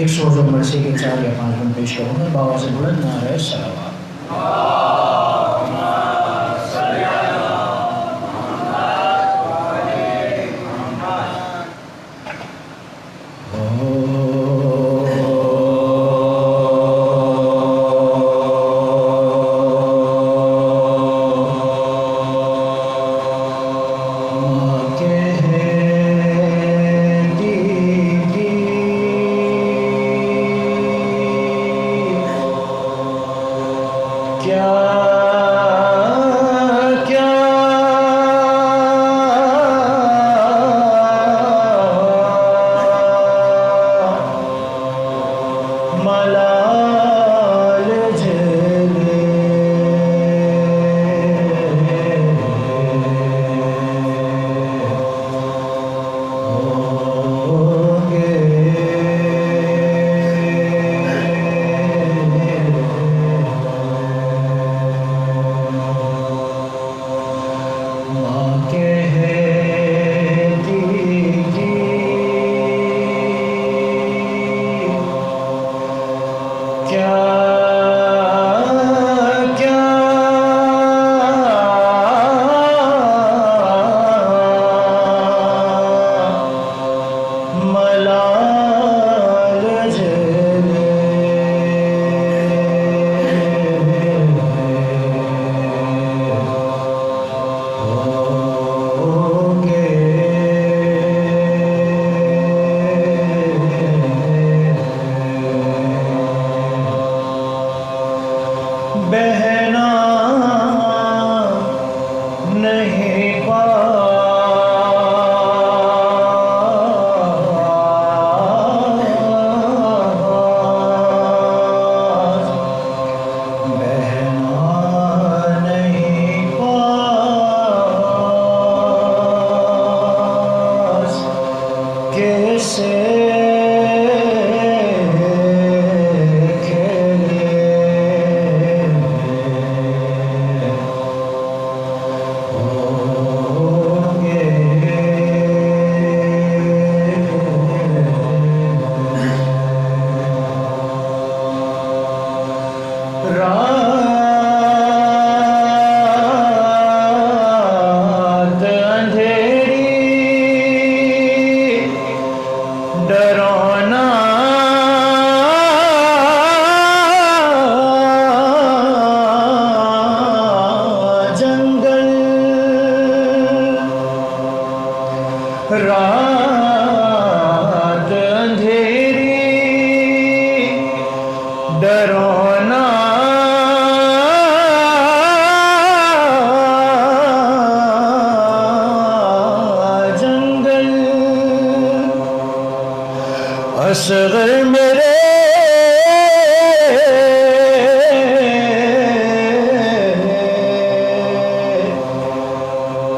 ایک سوز و مرسی کے 4 یا 5 بند پیش کروں گا. باواز بلند نعرہ صلوات. اصغر میرے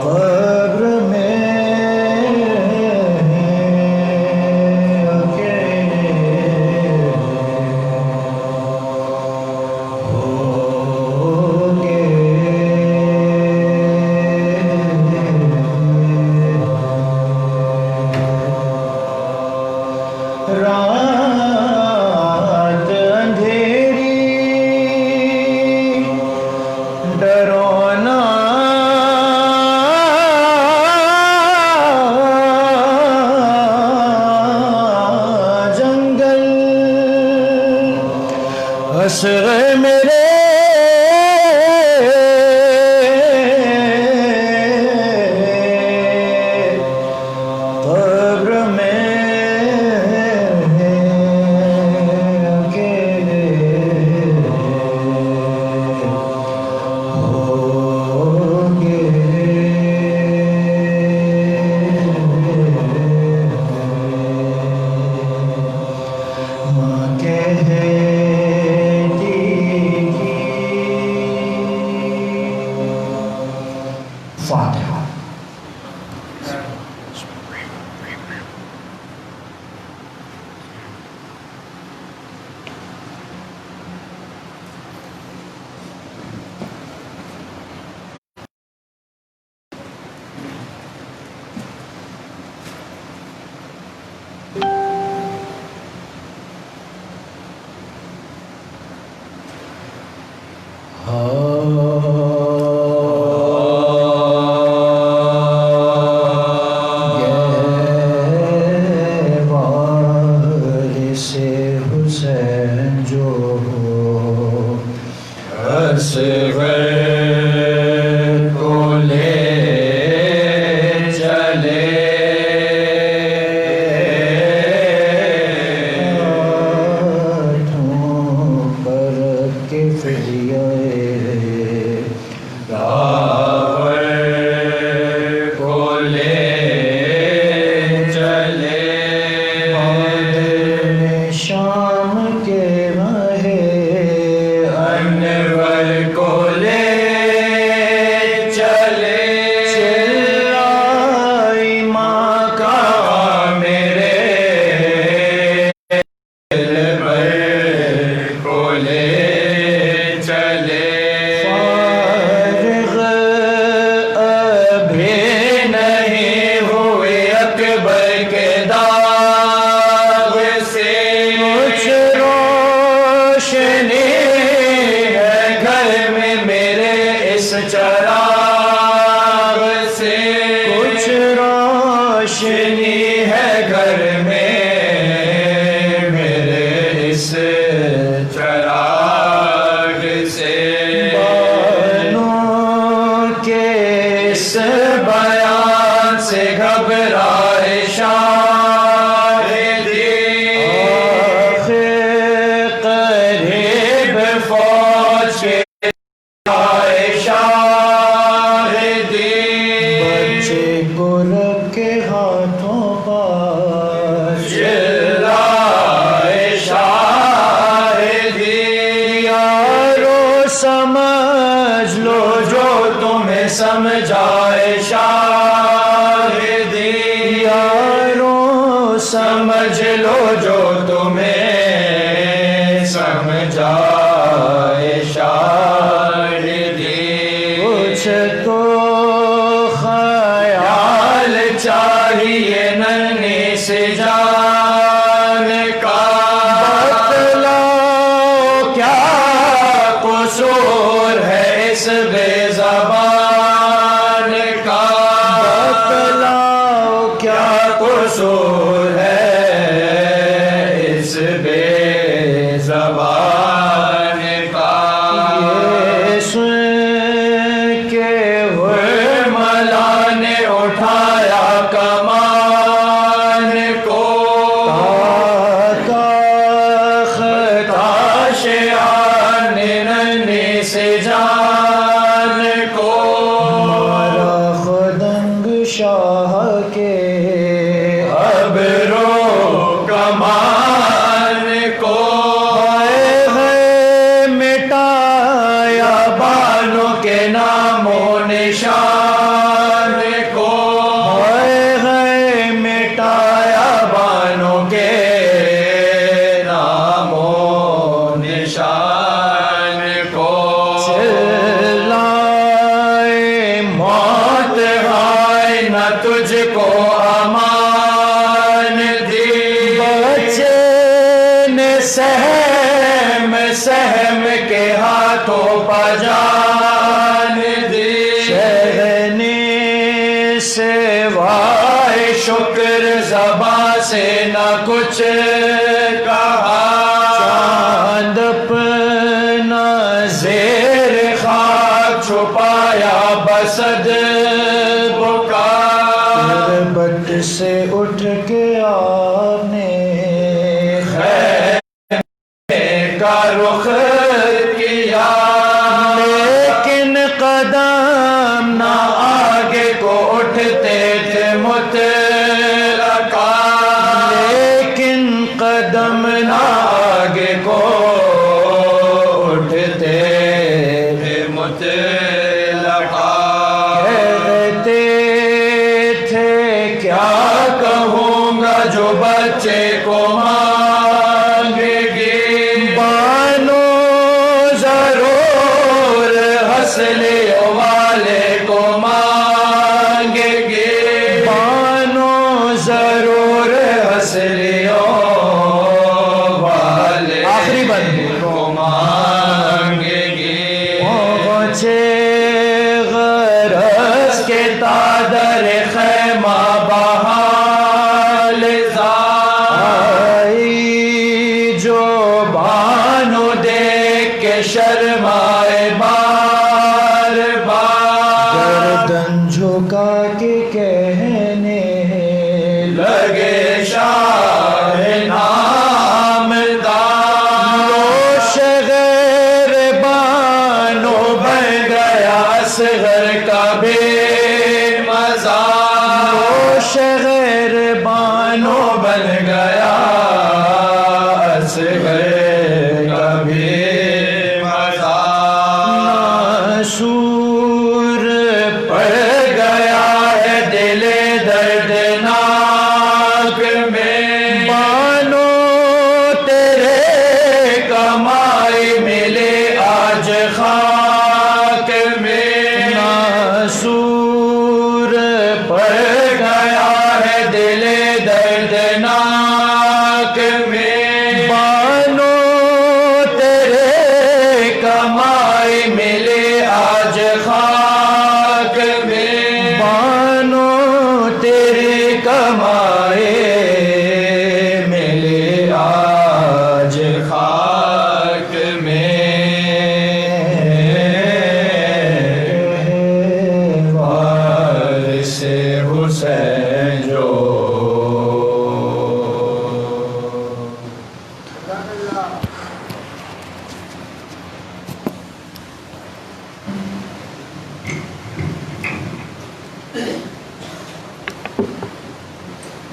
قبر میں رام لے چلے بادل شام کے مہے انور کو لے چلے چلائی ماں کا میرے دلبر کو لے چلے فارغ ابھی نہیں ہوئے اکبر کے داغ سے کچھ روشنی ہے گھر میں میرے اس چراغ سے کچھ روشنی ہے گھر میں میرے اس چراغ سے بانوں کے اس بیان سے گھبرائے شاہدی آخر قریب فوج کے آئے شاہدی بچے کو رکھ کے ہاتھوں پاس چلائے شاہدی یارو سمجھ لو جو تمہیں سمجھائے شاہدی یارو سمجھ لو جو تمہیں سمجھائے شاہدی کچھ تو خیال چاہیے ننھی سے جان کا بتلاؤ کیا قصور ہے اس بے زبان کا بتلاؤ کیا قصور ہے اس بے زبان کا یہ سن کے ملا نے اٹھایا کمان کو تاشیان ننھی سے جان کو مارا خدنگ شاہ کے ابرو کمان کو ہے مٹایا بانوں کے نام و نشان کو ہے مٹایا بانوں کے نام و نشان کو چلائے موت ہائے نہ تجھ کو امان دی بچے نے سہم سہم کے ہاتھوں پجان دی شہنی سے وائے شکر زباں سے نہ کچھ کہا چاند اپنا زیر خاک چھپایا بسد بکا بٹ سے اٹھ کے آپ نے کا رخ کیا لیکن قدم نہ آگے کو اٹھتے تھے متلقا لیکن قدم نہ آگے کو اٹھتے تھے متلقا کہتے تھے کیا کہوں گا جو بچے کو مانگے گی بانو ضرور ہنسلیوں والے کو مانگے گی بانو ضرور ہنسلیوں والے آخری بند کو مانگے گی پہنچے غرض کے تادر خیمہ بحال آئی جو بانو دیکھ کے شرمائے بار بار گردن جھکا کے کہنے لگے شاہ نامدار لوش غیر بانو بن گیا اصغر کا بے مزہ شہر بانو بن گیا اصغر کبھی مزہ ناسور پڑ گیا ہے دل دردناک میں بانو تیرے کمائی ملے آج خاک میں ناسور پڑ گیا ہے دل دردناک میں بانو تیرے کمائی ملے آج خاک میں بانو تیری کمائی ملے آج خاک میں وارث حسین جو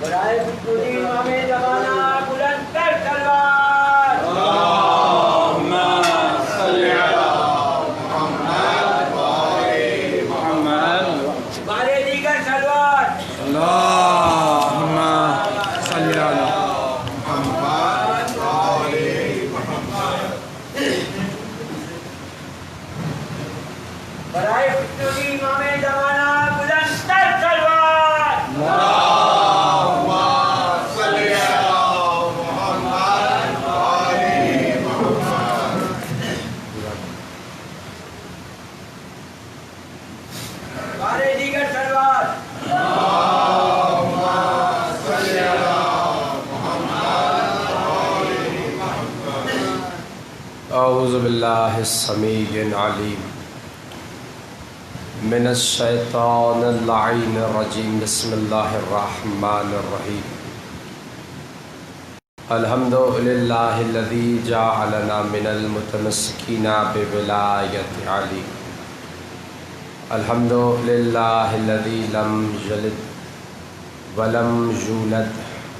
برائے فکری امام زمانہ بلند کر تلوار بارے دیگر سلوار برائے فکری امام زمانہ بلند کر تلوار بارے دیگر سلوار اعوذ باللہ السمیع العلیم من الشیطان اللعین الرجیم بسم اللہ الرحمن الرحیم الحمد للہ الذی جعلنا من المتمسکین بولایت علی الحمد للہ الذی لم یلد ولم یولد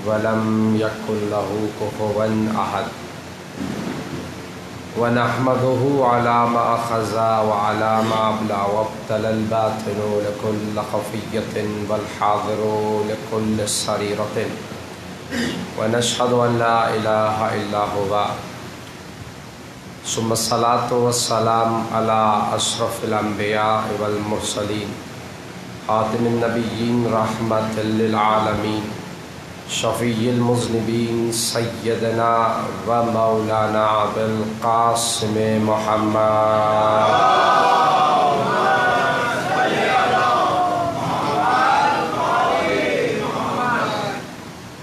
ولم یکن لہ کفوا احد ونحمده على ما أخذ وعلى ما أبلى وابتلى الباطن لكل خفية والحاضر لكل سريرة ونشهد أن لا إله إلا هو ثم الصلاة والسلام على أشرف الأنبياء والمرسلين خاتم النبيين رحمة للعالمين شفیع المذنبین سیدنا و مولانا بالقاسم محمد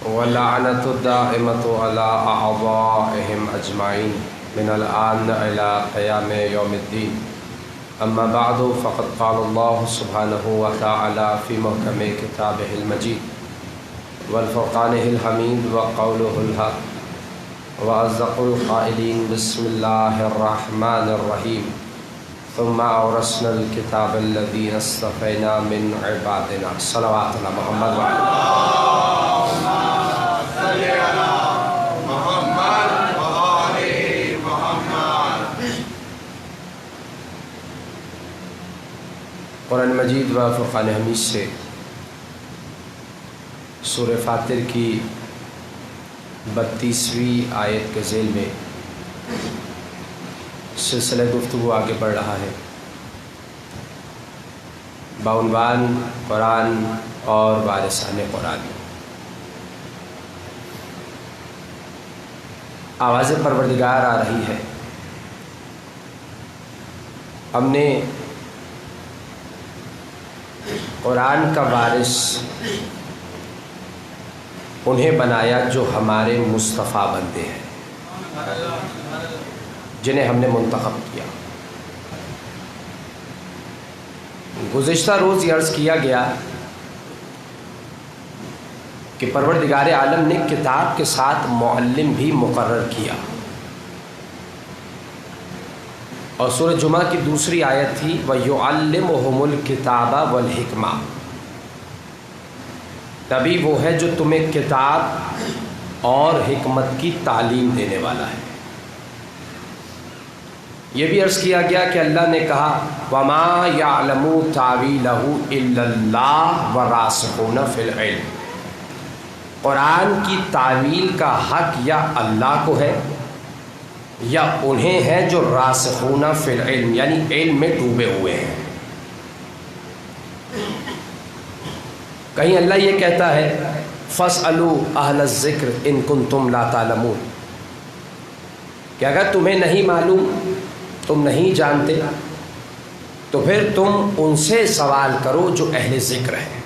واللعنة الدائمة على أعضائهم أجمعين من الآن إلى قيام يوم الدين أما بعد فقد قال الله سبحانه وتعالى في محكم كتابه المجيد والفرقان الحمید وقوله الحق وأصدق القائلين بسم الله الرحمن الرحيم ثم أورثنا الكتاب الذين اصطفينا من عبادنا صلوات على محمد وعلى قرآن مجید و فرقان حمید سے سورہ فاتر کی 32ویں آیت کے ذیل میں سلسلہ گفتگو آگے بڑھ رہا ہے بعنوان قرآن اور وارثان قرآن۔ آواز پروردگار آ رہی ہے۔ ہم نے قرآن کا وارث انہیں بنایا جو ہمارے مصطفیٰ بندے ہیں، جنہیں ہم نے منتخب کیا۔ گزشتہ روز یہ عرض کیا گیا کہ پروردگار عالم نے کتاب کے ساتھ معلم بھی مقرر کیا، اور سورہ جمعہ کی دوسری آیت تھی وَيُعَلِّمُهُمُ الْكِتَابَ وَالْحِكْمَةَ۔ نبی وہ ہے جو تمہیں کتاب اور حکمت کی تعلیم دینے والا ہے۔ یہ بھی عرض کیا گیا کہ اللہ نے کہا وَمَا يَعْلَمُ تَعْوِيلَهُ إِلَّا اللَّهُ وَالرَّاسِخُونَ فِي الْعِلْمِ، قرآن کی تعویل کا حق یا اللہ کو ہے یا انہیں ہے جو راسخون فی العلم یعنی علم میں ڈوبے ہوئے ہیں۔ کہیں اللہ یہ کہتا ہے فَاسْأَلُوا أَهْلَ الذِّكْرِ إِن كُنتُمْ لَا تَعْلَمُونَ، کہ اگر تمہیں نہیں معلوم، تم نہیں جانتے، تو پھر تم ان سے سوال کرو جو اہل ذکر ہیں۔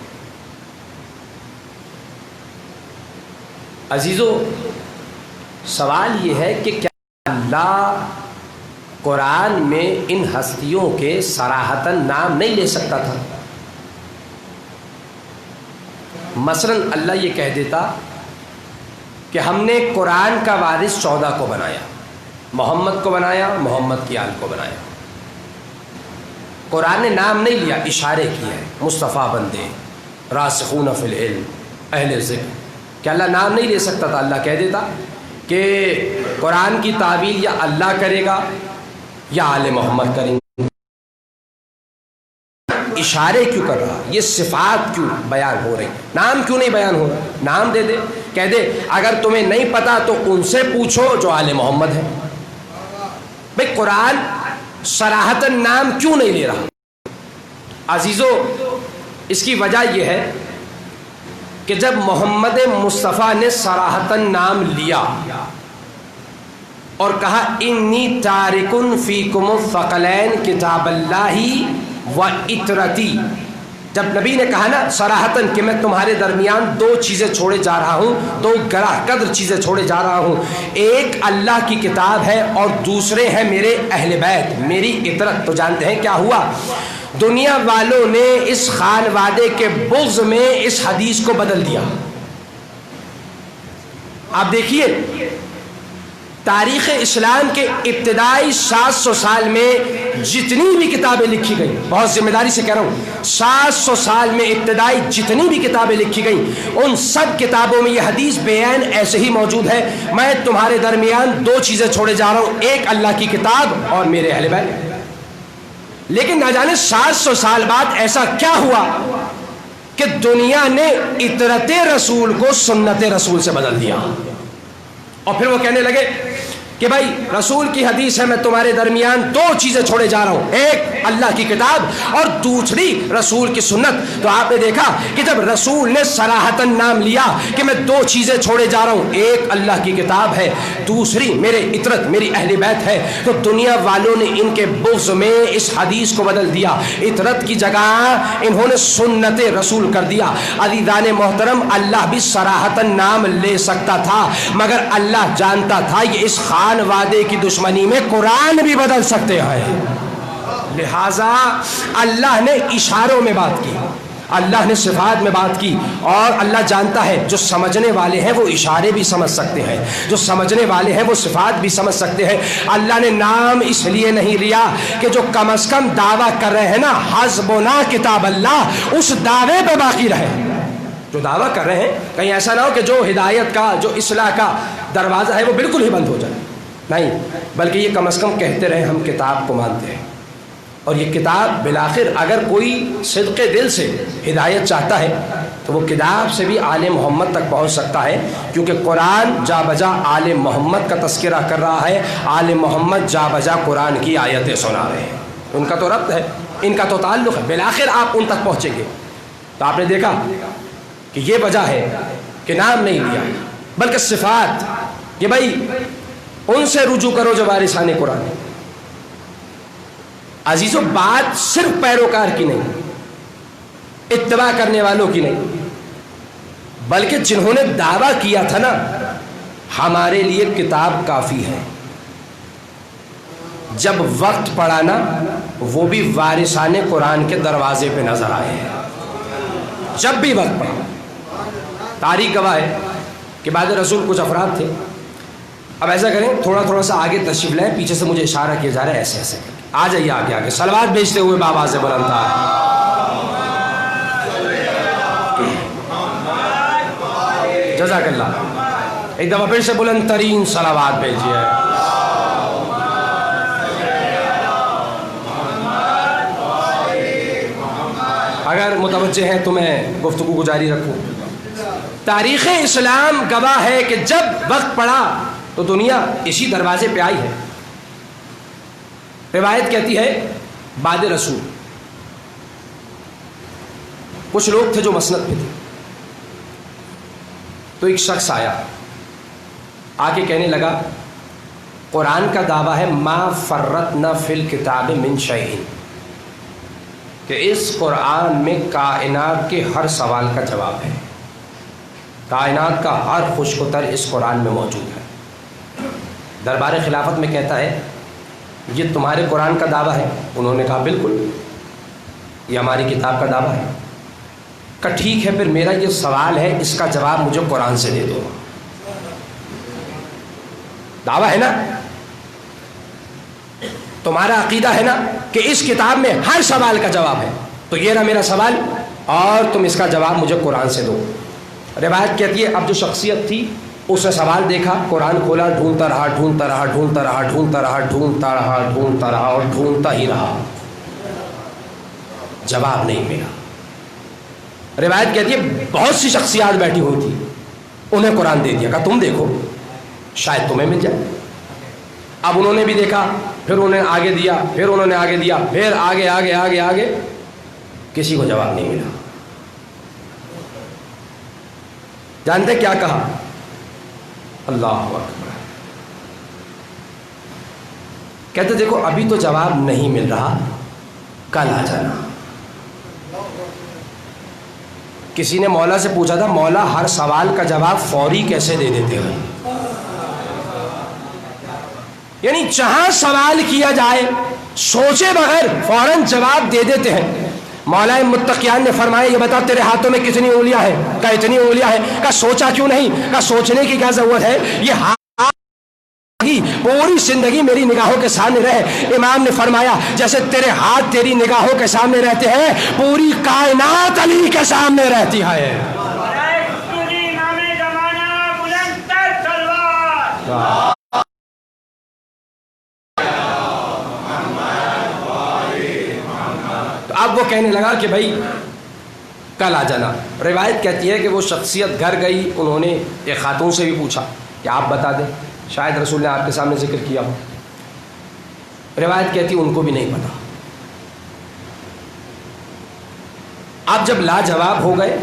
عزیزو، سوال یہ ہے کہ کیا اللہ قرآن میں ان ہستیوں کے صراحتاً نام نہیں لے سکتا تھا؟ مثلاً اللہ یہ کہہ دیتا کہ ہم نے قرآن کا وارث 14 کو بنایا، محمد کو بنایا، محمد کی آل کو بنایا۔ قرآن نے نام نہیں لیا، اشارے کیے ہیں، مصطفیٰ بندے، راسخون فی العلم، اہل ذکر۔ کہ اللہ نام نہیں لے سکتا تھا؟ اللہ کہہ دیتا کہ قرآن کی تعویل یا اللہ کرے گا یا آل محمد کریں گے۔ اشارے کیوں کر رہا؟ یہ صفات کیوں بیان ہو رہی؟ نام کیوں نہیں بیان ہو رہا؟ نام دے دے، کہہ دے اگر تمہیں نہیں پتا تو ان سے پوچھو جو آل محمد ہے۔ بھئی قرآن صراحتاً نام کیوں نہیں لے رہا؟ عزیزو، اس کی وجہ یہ ہے کہ جب محمد مصطفیٰ نے صراحتاً نام لیا اور کہا انی تارکن فیکم الثقلین کتاب اللہ و اطرتی، جب نبی نے کہا نا صراحتاً کہ میں تمہارے درمیان 2 چیزیں چھوڑے جا رہا ہوں، 2 گراہ قدر چیزیں چھوڑے جا رہا ہوں، ایک اللہ کی کتاب ہے اور دوسرے ہیں میرے اہل بیت، میری اطرت۔ تو جانتے ہیں کیا ہوا؟ دنیا والوں نے اس خانوادے کے بغض میں اس حدیث کو بدل دیا۔ آپ دیکھیے تاریخ اسلام کے ابتدائی 700 سال میں جتنی بھی کتابیں لکھی گئیں، بہت ذمہ داری سے کہہ رہا ہوں، 700 سال میں ابتدائی جتنی بھی کتابیں لکھی گئیں، ان سب کتابوں میں یہ حدیث بیان ایسے ہی موجود ہے، میں تمہارے درمیان 2 چیزیں چھوڑے جا رہا ہوں، ایک اللہ کی کتاب اور میرے اہل بیت۔ لیکن نہ جانے 700 سال بعد ایسا کیا ہوا کہ دنیا نے اطرت رسول کو سنت رسول سے بدل دیا، اور پھر وہ کہنے لگے کہ بھائی رسول کی حدیث ہے، میں تمہارے درمیان 2 چیزیں چھوڑے جا رہا ہوں، ایک اللہ کی کتاب اور دوسری رسول کی سنت۔ تو آپ نے دیکھا کہ جب رسول نے صراحتاً نام لیا کہ میں 2 چیزیں چھوڑے جا رہا ہوں، ایک اللہ کی کتاب ہے، دوسری میرے اطرت، میری اہل بیت ہے، تو دنیا والوں نے ان کے بغض میں اس حدیث کو بدل دیا، اطرت کی جگہ انہوں نے سنت رسول کر دیا۔ عزیزان محترم، اللہ بھی صراحتاً نام لے سکتا تھا، مگر اللہ جانتا تھا یہ اس خانوادے کی دشمنی میں قرآن بھی بدل سکتے ہیں، لہذا اللہ نے اشاروں میں بات کی، اللہ نے صفات میں بات کی، اور اللہ جانتا ہے جو سمجھنے والے ہیں وہ اشارے بھی سمجھ سکتے ہیں، جو سمجھنے والے ہیں وہ صفات بھی سمجھ سکتے ہیں۔ اللہ نے نام اس لیے نہیں لیا کہ جو کم از کم دعویٰ کر رہے ہیں نا حسبنا کتاب اللہ، اس دعوے پہ باقی رہے۔ جو دعویٰ کر رہے ہیں کہیں ایسا نہ ہو کہ جو ہدایت کا، جو اصلاح کا دروازہ ہے وہ بالکل ہی بند ہو جائے، نہیں، بلکہ یہ کم از کم کہتے رہے ہم کتاب کو مانتے ہیں، اور یہ کتاب بالآخر اگر کوئی صدق دل سے ہدایت چاہتا ہے تو وہ کتاب سے بھی آل محمد تک پہنچ سکتا ہے، کیونکہ قرآن جا بجا آل محمد کا تذکرہ کر رہا ہے، آل محمد جا بجا قرآن کی آیتیں سنا رہے ہیں، ان کا تو ربط ہے، ان کا تو تعلق ہے، بالآخر آپ ان تک پہنچیں گے۔ تو آپ نے دیکھا کہ یہ وجہ ہے کہ نام نہیں لیا، بلکہ صفات، کہ بھائی ان سے رجوع کرو جو وارثان قرآن۔ عزیزو، بات صرف پیروکار کی نہیں، اتباع کرنے والوں کی نہیں، بلکہ جنہوں نے دعویٰ کیا تھا نا ہمارے لیے کتاب کافی ہے، جب وقت پڑا نا وہ بھی وارثان قرآن کے دروازے پہ نظر آئے ہیں، جب بھی وقت پڑا۔ تاریخ گواہ ہے کہ بعد رسول کچھ افراد تھے، اب ایسا کریں تھوڑا تھوڑا سا آگے تشریف لائیں، پیچھے سے مجھے اشارہ کیا جا رہا ہے ایسے ایسے، آ جائیے آگے آگے، صلوات بھیجتے ہوئے بابا سے بلند تھا۔ جزاک اللہ. ایک دفعہ پھر سے بلند ترین صلوات بھیجیے. اگر متوجہ ہیں تو میں گفتگو کو جاری رکھوں. تاریخ اسلام گواہ ہے کہ جب وقت پڑا تو دنیا اسی دروازے پہ آئی ہے. روایت کہتی ہے بعد رسول کچھ لوگ تھے جو مسند پہ تھے، تو ایک شخص آیا آ کے کہنے لگا قرآن کا دعویٰ ہے ما فرطنا فی الکتاب من شیء، کہ اس قرآن میں کائنات کے ہر سوال کا جواب ہے. کائنات کا ہر خشک و تر اس قرآن میں موجود ہے. دربار خلافت میں کہتا ہے یہ تمہارے قرآن کا دعویٰ ہے؟ انہوں نے کہا بالکل، یہ ہماری کتاب کا دعویٰ ہے. کہا ٹھیک ہے، پھر میرا یہ سوال ہے، اس کا جواب مجھے قرآن سے دے دو. دعویٰ ہے نا، تمہارا عقیدہ ہے نا کہ اس کتاب میں ہر سوال کا جواب ہے، تو یہ رہا میرا سوال اور تم اس کا جواب مجھے قرآن سے دو. روایت کہتی ہے اب جو شخصیت تھی اس نے سوال دیکھا، قرآن کھولا، ڈھونڈتا رہا ڈھونڈتا رہا ڈھونڈتا رہا ڈھونڈتا رہا ڈھونڈتا رہا ڈھونڈتا رہا اور ڈھونڈتا ہی رہا، جواب نہیں ملا. روایت کہتی ہے بہت سی شخصیات بیٹھی ہوئی تھی، انہیں قرآن دے دیا، کہا تم دیکھو شاید تمہیں مل جائے. اب انہوں نے بھی دیکھا، پھر انہوں نے آگے دیا، پھر انہوں نے آگے دیا، پھر آگے آگے آگے آگے، کسی کو جواب نہیں ملا. جانتے کیا کہا؟ اللہ اکبر. کہتے دیکھو ابھی تو جواب نہیں مل رہا، کل آ جانا. کسی نے مولا سے پوچھا تھا مولا ہر سوال کا جواب فوری کیسے دے دیتے ہیں؟ یعنی جہاں سوال کیا جائے سوچے بغیر فوراً جواب دے دیتے ہیں. مولا متقیان نے فرمایا یہ بتا تیرے ہاتھوں میں کتنی انگلیاں ہیں؟ کہا اتنی انگلیاں ہیں. کہا سوچا کیوں نہیں؟ کہا سوچنے کی کیا ضرورت ہے، یہ ہاتھ پوری زندگی میری نگاہوں کے سامنے رہے. امام نے فرمایا جیسے تیرے ہاتھ تیری نگاہوں کے سامنے رہتے ہیں پوری کائنات علی کے سامنے رہتی ہے. اب وہ کہنے لگا کہ بھائی کل آ جانا. روایت کہتی ہے کہ وہ شخصیت گھر گئی، انہوں نے ایک خاتون سے بھی پوچھا کہ آپ بتا دیں، شاید رسول نے آپ کے سامنے ذکر کیا ہو. روایت کہتی ان کو بھی نہیں پتا. آپ جب لاجواب ہو گئے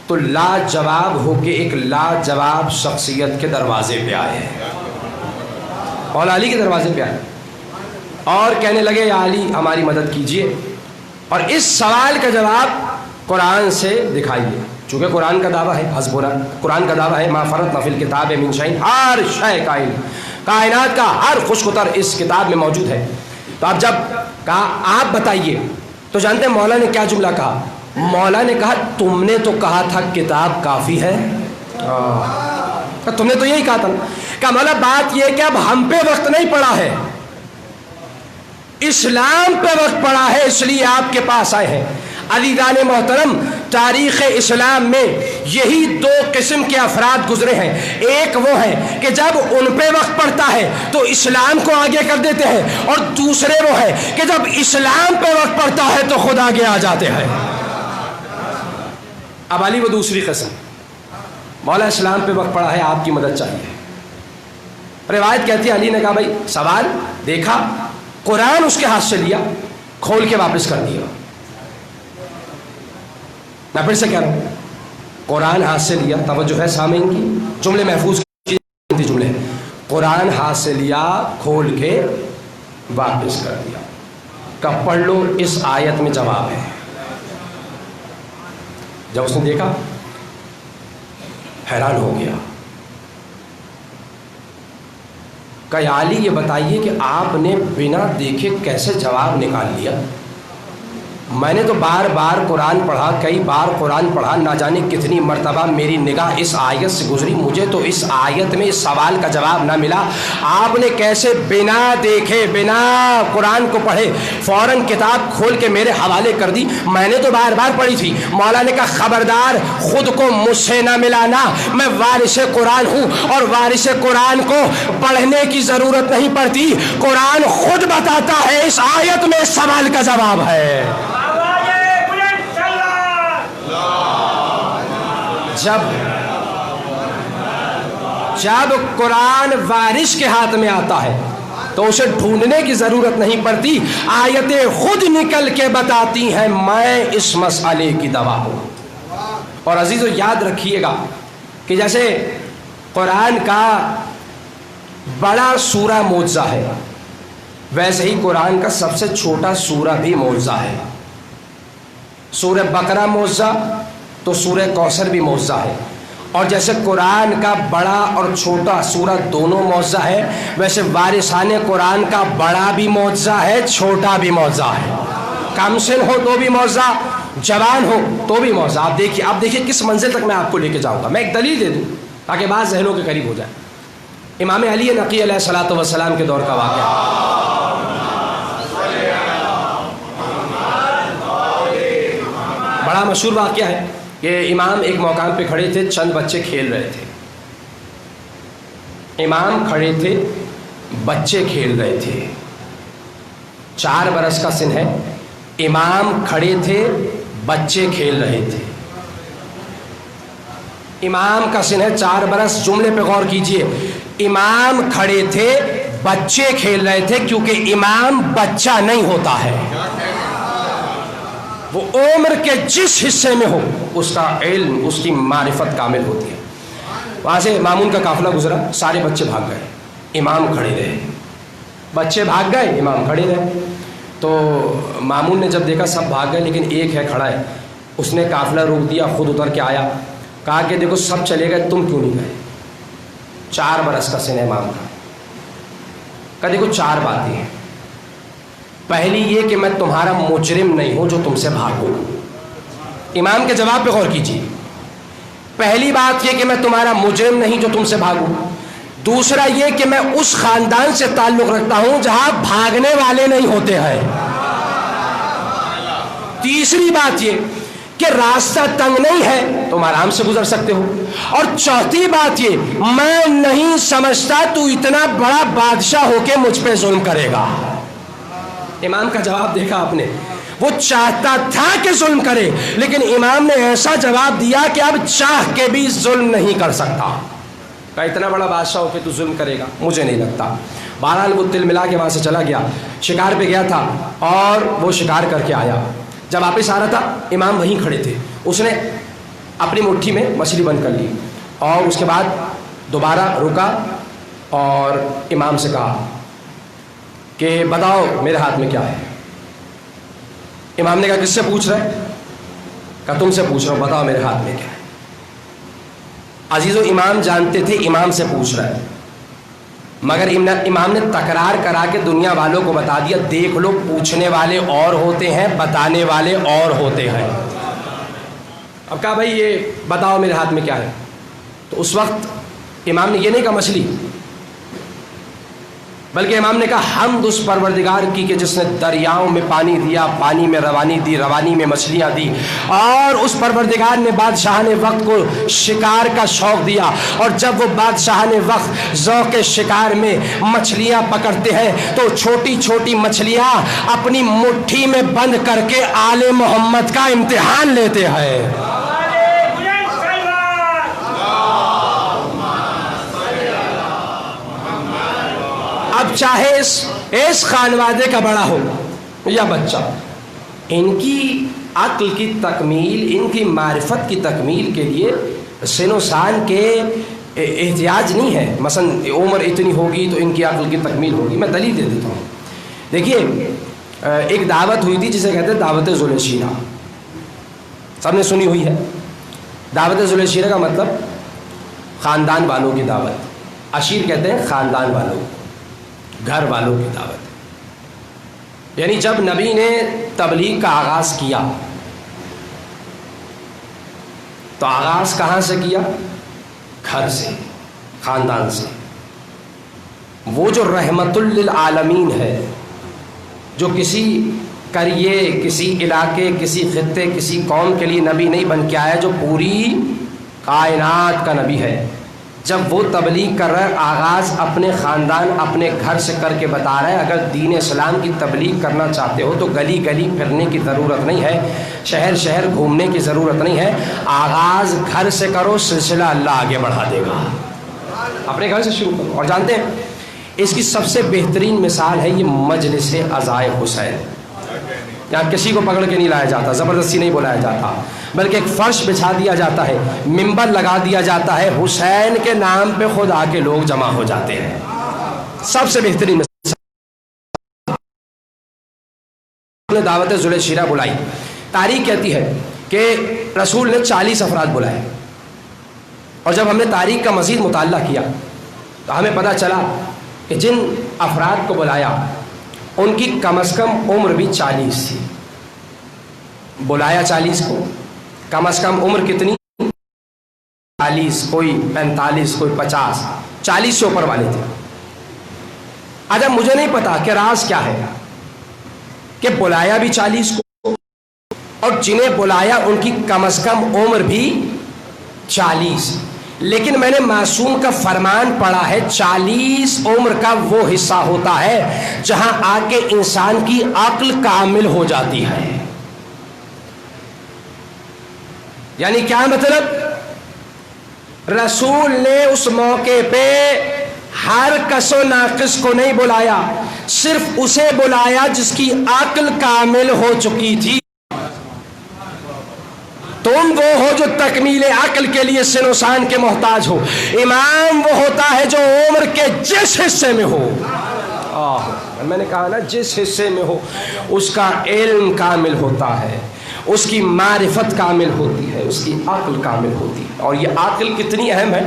تو لاجواب ہو کے ایک لاجواب شخصیت کے دروازے پہ آئے، مولا علی کے دروازے پہ آئے اور کہنے لگے یا علی ہماری مدد کیجئے اور اس سوال کا جواب قرآن سے دکھائیے. چونکہ قرآن کا دعویٰ ہے، حسبنا، قرآن کا دعویٰ ہے ما فرطنا فی الکتاب من شیء، ہر شے کائنات کا ہر خشک و تر اس کتاب میں موجود ہے. تو اب جب کہا آپ بتائیے تو جانتے ہیں مولا نے کیا جملہ کہا؟ مولا نے کہا تم نے تو کہا تھا کتاب کافی ہے، تم نے تو یہی کہا تھا. کہا مولا بات یہ کہ اب ہم پہ وقت نہیں پڑا ہے، اسلام پہ وقت پڑا ہے، اس لیے آپ کے پاس آئے ہیں. عزیزان محترم، تاریخ اسلام میں یہی دو قسم کے افراد گزرے ہیں. ایک وہ ہیں کہ جب ان پہ وقت پڑتا ہے تو اسلام کو آگے کر دیتے ہیں، اور دوسرے وہ ہیں کہ جب اسلام پہ وقت پڑتا ہے تو خود آگے آ جاتے ہیں. اب علی وہ دوسری قسم، مولا اسلام پہ وقت پڑا ہے، آپ کی مدد چاہیے. روایت کہتی ہے علی نے کہا بھائی سوال دیکھا، قرآن اس کے ہاتھ سے لیا، کھول کے واپس کر دیا. میں پھر سے کہہ رہا ہوں، قرآن ہاتھ سے لیا، توجہ ہے سامعین کی، جملے محفوظ کی جملے ہیں. قرآن ہاتھ سے لیا، کھول کے واپس کر دیا. کب پڑھ لو اس آیت میں جواب ہے. جب اس نے دیکھا حیران ہو گیا. کہ علی یہ بتائیے کہ آپ نے بنا دیکھے کیسے جواب نکال لیا؟ میں نے تو بار بار قرآن پڑھا، کئی بار قرآن پڑھا، نہ جانے کتنی مرتبہ میری نگاہ اس آیت سے گزری، مجھے تو اس آیت میں اس سوال کا جواب نہ ملا، آپ نے کیسے بنا دیکھے بنا قرآن کو پڑھے فوراً کتاب کھول کے میرے حوالے کر دی؟ میں نے تو بار بار پڑھی تھی۔ مولا نے کہا خبردار خود کو مجھ سے نہ ملانا، میں وارث قرآن ہوں اور وارث قرآن کو پڑھنے کی ضرورت نہیں پڑتی، قرآن خود بتاتا ہے اس آیت میں اس سوال کا جواب ہے۔ جب قرآن وارث کے ہاتھ میں آتا ہے تو اسے ڈھونڈنے کی ضرورت نہیں پڑتی، آیتیں خود نکل کے بتاتی ہیں میں اس مسئلے کی دوا ہوں۔ اور عزیزو یاد رکھیے گا کہ جیسے قرآن کا بڑا سورہ معجزہ ہے، ویسے ہی قرآن کا سب سے چھوٹا سورہ بھی معجزہ ہے۔ سورہ بقرہ معجزہ تو سورہ کوثر بھی معجزہ ہے، اور جیسے قرآن کا بڑا اور چھوٹا سورہ دونوں معجزہ ہے، ویسے وارثان قرآن کا بڑا بھی معجزہ ہے، چھوٹا بھی معجزہ ہے۔ کم سن ہو تو بھی معجزہ، جوان ہو تو بھی معجزہ۔ آپ دیکھیے کس منزل تک میں آپ کو لے کے جاؤں گا۔ میں ایک دلیل دے دوں تاکہ بات ذہنوں کے قریب ہو جائے۔ امام علی نقی علیہ الصلوۃ والسلام کے دور کا واقعہ، بڑا مشہور واقعہ ہے کہ امام ایک مقام پہ کھڑے تھے، چند بچے کھیل رہے تھے۔ امام کھڑے تھے، بچے کھیل رہے تھے، 4 برس کا سن ہے، امام کھڑے تھے، بچے کھیل رہے تھے۔ امام کا سن ہے 4 برس، جملے پہ غور کیجئے، امام کھڑے تھے، بچے کھیل رہے تھے، کیونکہ امام بچہ نہیں ہوتا ہے، وہ عمر کے جس حصے میں ہو اس کا علم، اس کی معرفت کامل ہوتی ہے۔ وہاں سے مامون کا قافلہ گزرا، سارے بچے بھاگ گئے، امام کھڑے رہے، بچے بھاگ گئے، امام کھڑے رہے۔ تو مامون نے جب دیکھا سب بھاگ گئے لیکن ایک ہے کھڑا ہے، اس نے قافلہ روک دیا، خود اتر کے آیا، کہا کہ دیکھو سب چلے گئے، تم کیوں نہیں گئے؟ 4 برس کا سن ہے امام کا۔ کہا دیکھو 4 باتیں ہیں، پہلی یہ کہ میں تمہارا مجرم نہیں ہوں جو تم سے بھاگوں۔ امام کے جواب پہ غور کیجیے، پہلی بات یہ کہ میں تمہارا مجرم نہیں جو تم سے بھاگوں، دوسرا یہ کہ میں اس خاندان سے تعلق رکھتا ہوں جہاں بھاگنے والے نہیں ہوتے ہیں، تیسری بات یہ کہ راستہ تنگ نہیں ہے، تم آرام سے گزر سکتے ہو، اور چوتھی بات یہ میں نہیں سمجھتا تو اتنا بڑا بادشاہ ہو کے مجھ پہ ظلم کرے گا۔ امام کا جواب دیکھا آپ نے، وہ چاہتا تھا کہ ظلم کرے لیکن امام نے ایسا جواب دیا کہ اب چاہ کے بھی ظلم نہیں کر سکتا۔ کہا اتنا بڑا بادشاہ ہو کے تو ظلم کرے گا؟ مجھے نہیں لگتا۔ بہرحال وہ تل ملا کے وہاں سے چلا گیا، شکار پہ گیا تھا اور وہ شکار کر کے آیا، جب واپس آ رہا تھا امام وہیں کھڑے تھے، اس نے اپنی مٹھی میں مچھلی بند کر لی اور اس کے بعد دوبارہ رکا اور امام سے کہا کہ بتاؤ میرے ہاتھ میں کیا ہے؟ امام نے کہا کس سے پوچھ رہے؟ کہا تم سے پوچھ رہا ہوں، بتاؤ میرے ہاتھ میں کیا ہے؟ عزیزو امام جانتے تھے امام سے پوچھ رہا ہے، مگر امام نے تکرار کرا کے دنیا والوں کو بتا دیا دیکھ لو پوچھنے والے اور ہوتے ہیں، بتانے والے اور ہوتے ہیں۔ اب کہا بھائی یہ بتاؤ میرے ہاتھ میں کیا ہے؟ تو اس وقت امام نے یہ نہیں کہا مچھلی، بلکہ امام نے کہا حمد اس پروردگار کی کہ جس نے دریاؤں میں پانی دیا، پانی میں روانی دی، روانی میں مچھلیاں دی، اور اس پروردگار نے بادشاہان وقت کو شکار کا شوق دیا، اور جب وہ بادشاہان وقت ذوق شکار میں مچھلیاں پکڑتے ہیں تو چھوٹی چھوٹی مچھلیاں اپنی مٹھی میں بند کر کے آل محمد کا امتحان لیتے ہیں۔ اب چاہے اس خانوادے کا بڑا ہو یا بچہ، ان کی عقل کی تکمیل، ان کی معرفت کی تکمیل کے لیے سن و سان کے احتیاج نہیں ہے۔ مثلا عمر اتنی ہوگی تو ان کی عقل کی تکمیل ہوگی۔ میں دلیل دے دیتا ہوں، دیکھیے ایک دعوت ہوئی تھی جسے کہتے ہیں دعوت ذوالشیرہ، سب نے سنی ہوئی ہے۔ دعوت ذوالشیرہ کا مطلب خاندان والوں کی دعوت، عشیر کہتے ہیں خاندان والوں، گھر والوں کی دعوت۔ یعنی جب نبی نے تبلیغ کا آغاز کیا تو آغاز کہاں سے کیا؟ گھر سے، خاندان سے۔ وہ جو رحمت للعالمین ہے، جو کسی قریے، کسی علاقے، کسی خطے، کسی قوم کے لیے نبی نہیں بن کے آیا، جو پوری کائنات کا نبی ہے، جب وہ تبلیغ کر رہا ہے، آغاز اپنے خاندان، اپنے گھر سے کر کے بتا رہا ہے۔ اگر دین اسلام کی تبلیغ کرنا چاہتے ہو تو گلی گلی پھرنے کی ضرورت نہیں ہے، شہر شہر گھومنے کی ضرورت نہیں ہے، آغاز گھر سے کرو، سلسلہ اللہ آگے بڑھا دے گا۔ اپنے گھر سے شروع کرو۔ اور جانتے ہیں اس کی سب سے بہترین مثال ہے یہ مجلس عزائے حسین۔ یہاں کسی کو پکڑ کے نہیں لایا جاتا، زبردستی نہیں بلایا جاتا، بلکہ ایک فرش بچھا دیا جاتا ہے، منبر لگا دیا جاتا ہے، حسین کے نام پہ خود آ کے لوگ جمع ہو جاتے ہیں۔ سب سے بہترین مثال نے دعوت ذوالشیرہ بلائی۔ تاریخ کہتی ہے کہ رسول نے 40 افراد بلائے، اور جب ہم نے تاریخ کا مزید مطالعہ کیا تو ہمیں پتہ چلا کہ جن افراد کو بلایا ان کی کم از کم عمر بھی 40 تھی۔ بلایا 40 کو، کم از کم عمر کتنی؟ 40، کوئی 45، کوئی 50، 40 سے اوپر والے تھے۔ اب مجھے نہیں پتا کہ راز کیا ہے کہ بلایا بھی 40 کو، اور جنہیں بلایا ان کی کم از کم عمر بھی 40، لیکن میں نے معصوم کا فرمان پڑھا ہے 40 عمر کا وہ حصہ ہوتا ہے جہاں آ کے انسان کی عقل کامل ہو جاتی ہے۔ یعنی کیا مطلب؟ رسول نے اس موقع پہ ہر کس و ناقص کو نہیں بلایا، صرف اسے بلایا جس کی عقل کامل ہو چکی تھی۔ تم وہ ہو جو تکمیل عقل کے لیے سن و سان کے محتاج ہو، امام وہ ہوتا ہے جو عمر کے جس حصے میں ہو، میں نے کہا نا جس حصے میں ہو، اس کا علم کامل ہوتا ہے، اس کی معرفت کامل ہوتی ہے، اس کی عقل کامل ہوتی ہے۔ اور یہ عقل کتنی اہم ہے،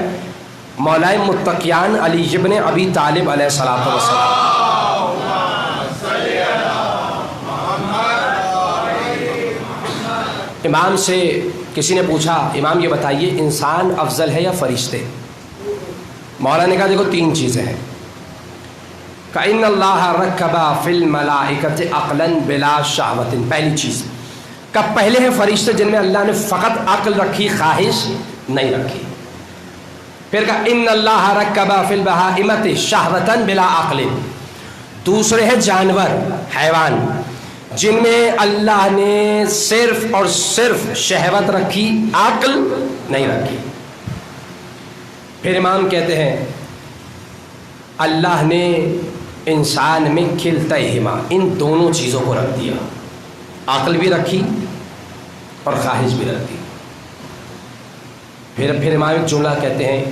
مولائے متقیان علی ابن ابی طالب علیہ الصلوۃ والسلام، امام سے کسی نے پوچھا امام یہ بتائیے انسان افضل ہے یا فرشتے؟ مولا نے کہا دیکھو 3 چیزیں ہیں، کہ ان اللہ رکب فی الملائکۃ عقلا بلا شہوۃ، پہلی چیز کہ پہلے ہیں فرشتے جن میں اللہ نے فقط عقل رکھی، خواہش نہیں رکھی۔ پھر کہا ان اللہ رکب فی البہائمۃ شہوۃ بلا عقل، دوسرے ہیں جانور، حیوان، جن میں اللہ نے صرف اور صرف شہوت رکھی، عقل نہیں رکھی۔ پھر امام کہتے ہیں اللہ نے انسان میں کلتیہما، ان دونوں چیزوں کو رکھ دیا، عقل بھی رکھی اور خواہش بھی رکھ دی۔ پھر امام ایک جملہ کہتے ہیں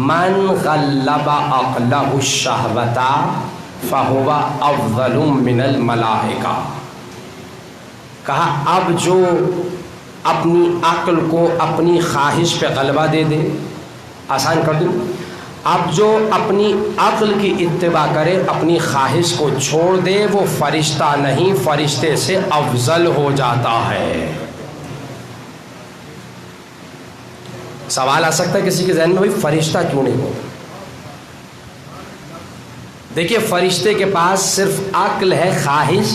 من غلب عقلہ الشہوۃ فہو افضل من الملائکہ، کہا اب جو اپنی عقل کو اپنی خواہش پہ غلبہ دے دے، آسان کر دوں، اب جو اپنی عقل کی اتباع کرے، اپنی خواہش کو چھوڑ دے، وہ فرشتہ نہیں، فرشتے سے افضل ہو جاتا ہے۔ سوال آ سکتا ہے کسی کے ذہن میں بھائی فرشتہ کیوں نہیں ہوتا؟ دیکھیے فرشتے کے پاس صرف عقل ہے، خواہش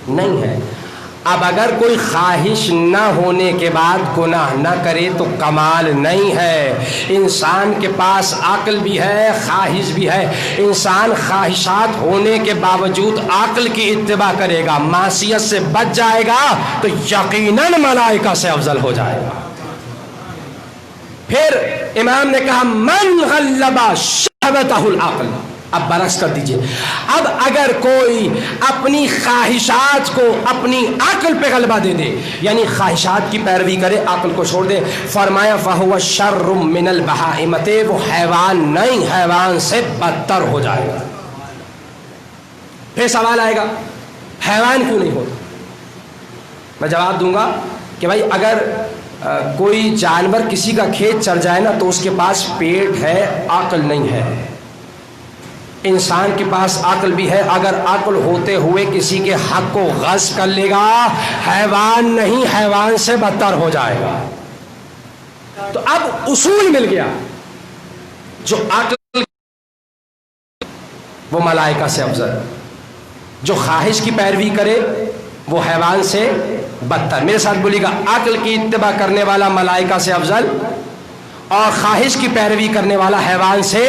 نہیں ہے۔ اب اگر کوئی خواہش نہ ہونے کے بعد گناہ نہ کرے تو کمال نہیں ہے۔ انسان کے پاس عقل بھی ہے، خواہش بھی ہے، انسان خواہشات ہونے کے باوجود عقل کی اتباع کرے گا، معصیت سے بچ جائے گا تو یقیناً ملائکہ سے افضل ہو جائے گا۔ پھر امام نے کہا من غلب شہوتہ العقل، اب برعکس کر دیجئے، اب اگر کوئی اپنی خواہشات کو اپنی عقل پہ غلبہ دے دے، یعنی خواہشات کی پیروی کرے، عقل کو چھوڑ دے، فرمایا فَهُوَ شَرٌّ مِّنَ الْبَهَائِمَةِ، وہ حیوان نہیں، حیوان سے بدتر ہو جائے گا۔ پھر سوال آئے گا حیوان کیوں نہیں ہوتا؟ میں جواب دوں گا کہ بھائی اگر کوئی جانور کسی کا کھیت چر جائے نا تو اس کے پاس پیٹ ہے، عقل نہیں ہے، انسان کے پاس عقل بھی ہے، اگر عقل ہوتے ہوئے کسی کے حق کو غصب کر لے گا، حیوان نہیں حیوان سے بدتر ہو جائے گا۔ تو اب اصول مل گیا، جو عقل وہ ملائکہ سے افضل، جو خواہش کی پیروی کرے وہ حیوان سے بدتر۔ میرے ساتھ بولیے گا، عقل کی اتباع کرنے والا ملائکہ سے افضل اور خواہش کی پیروی کرنے والا حیوان سے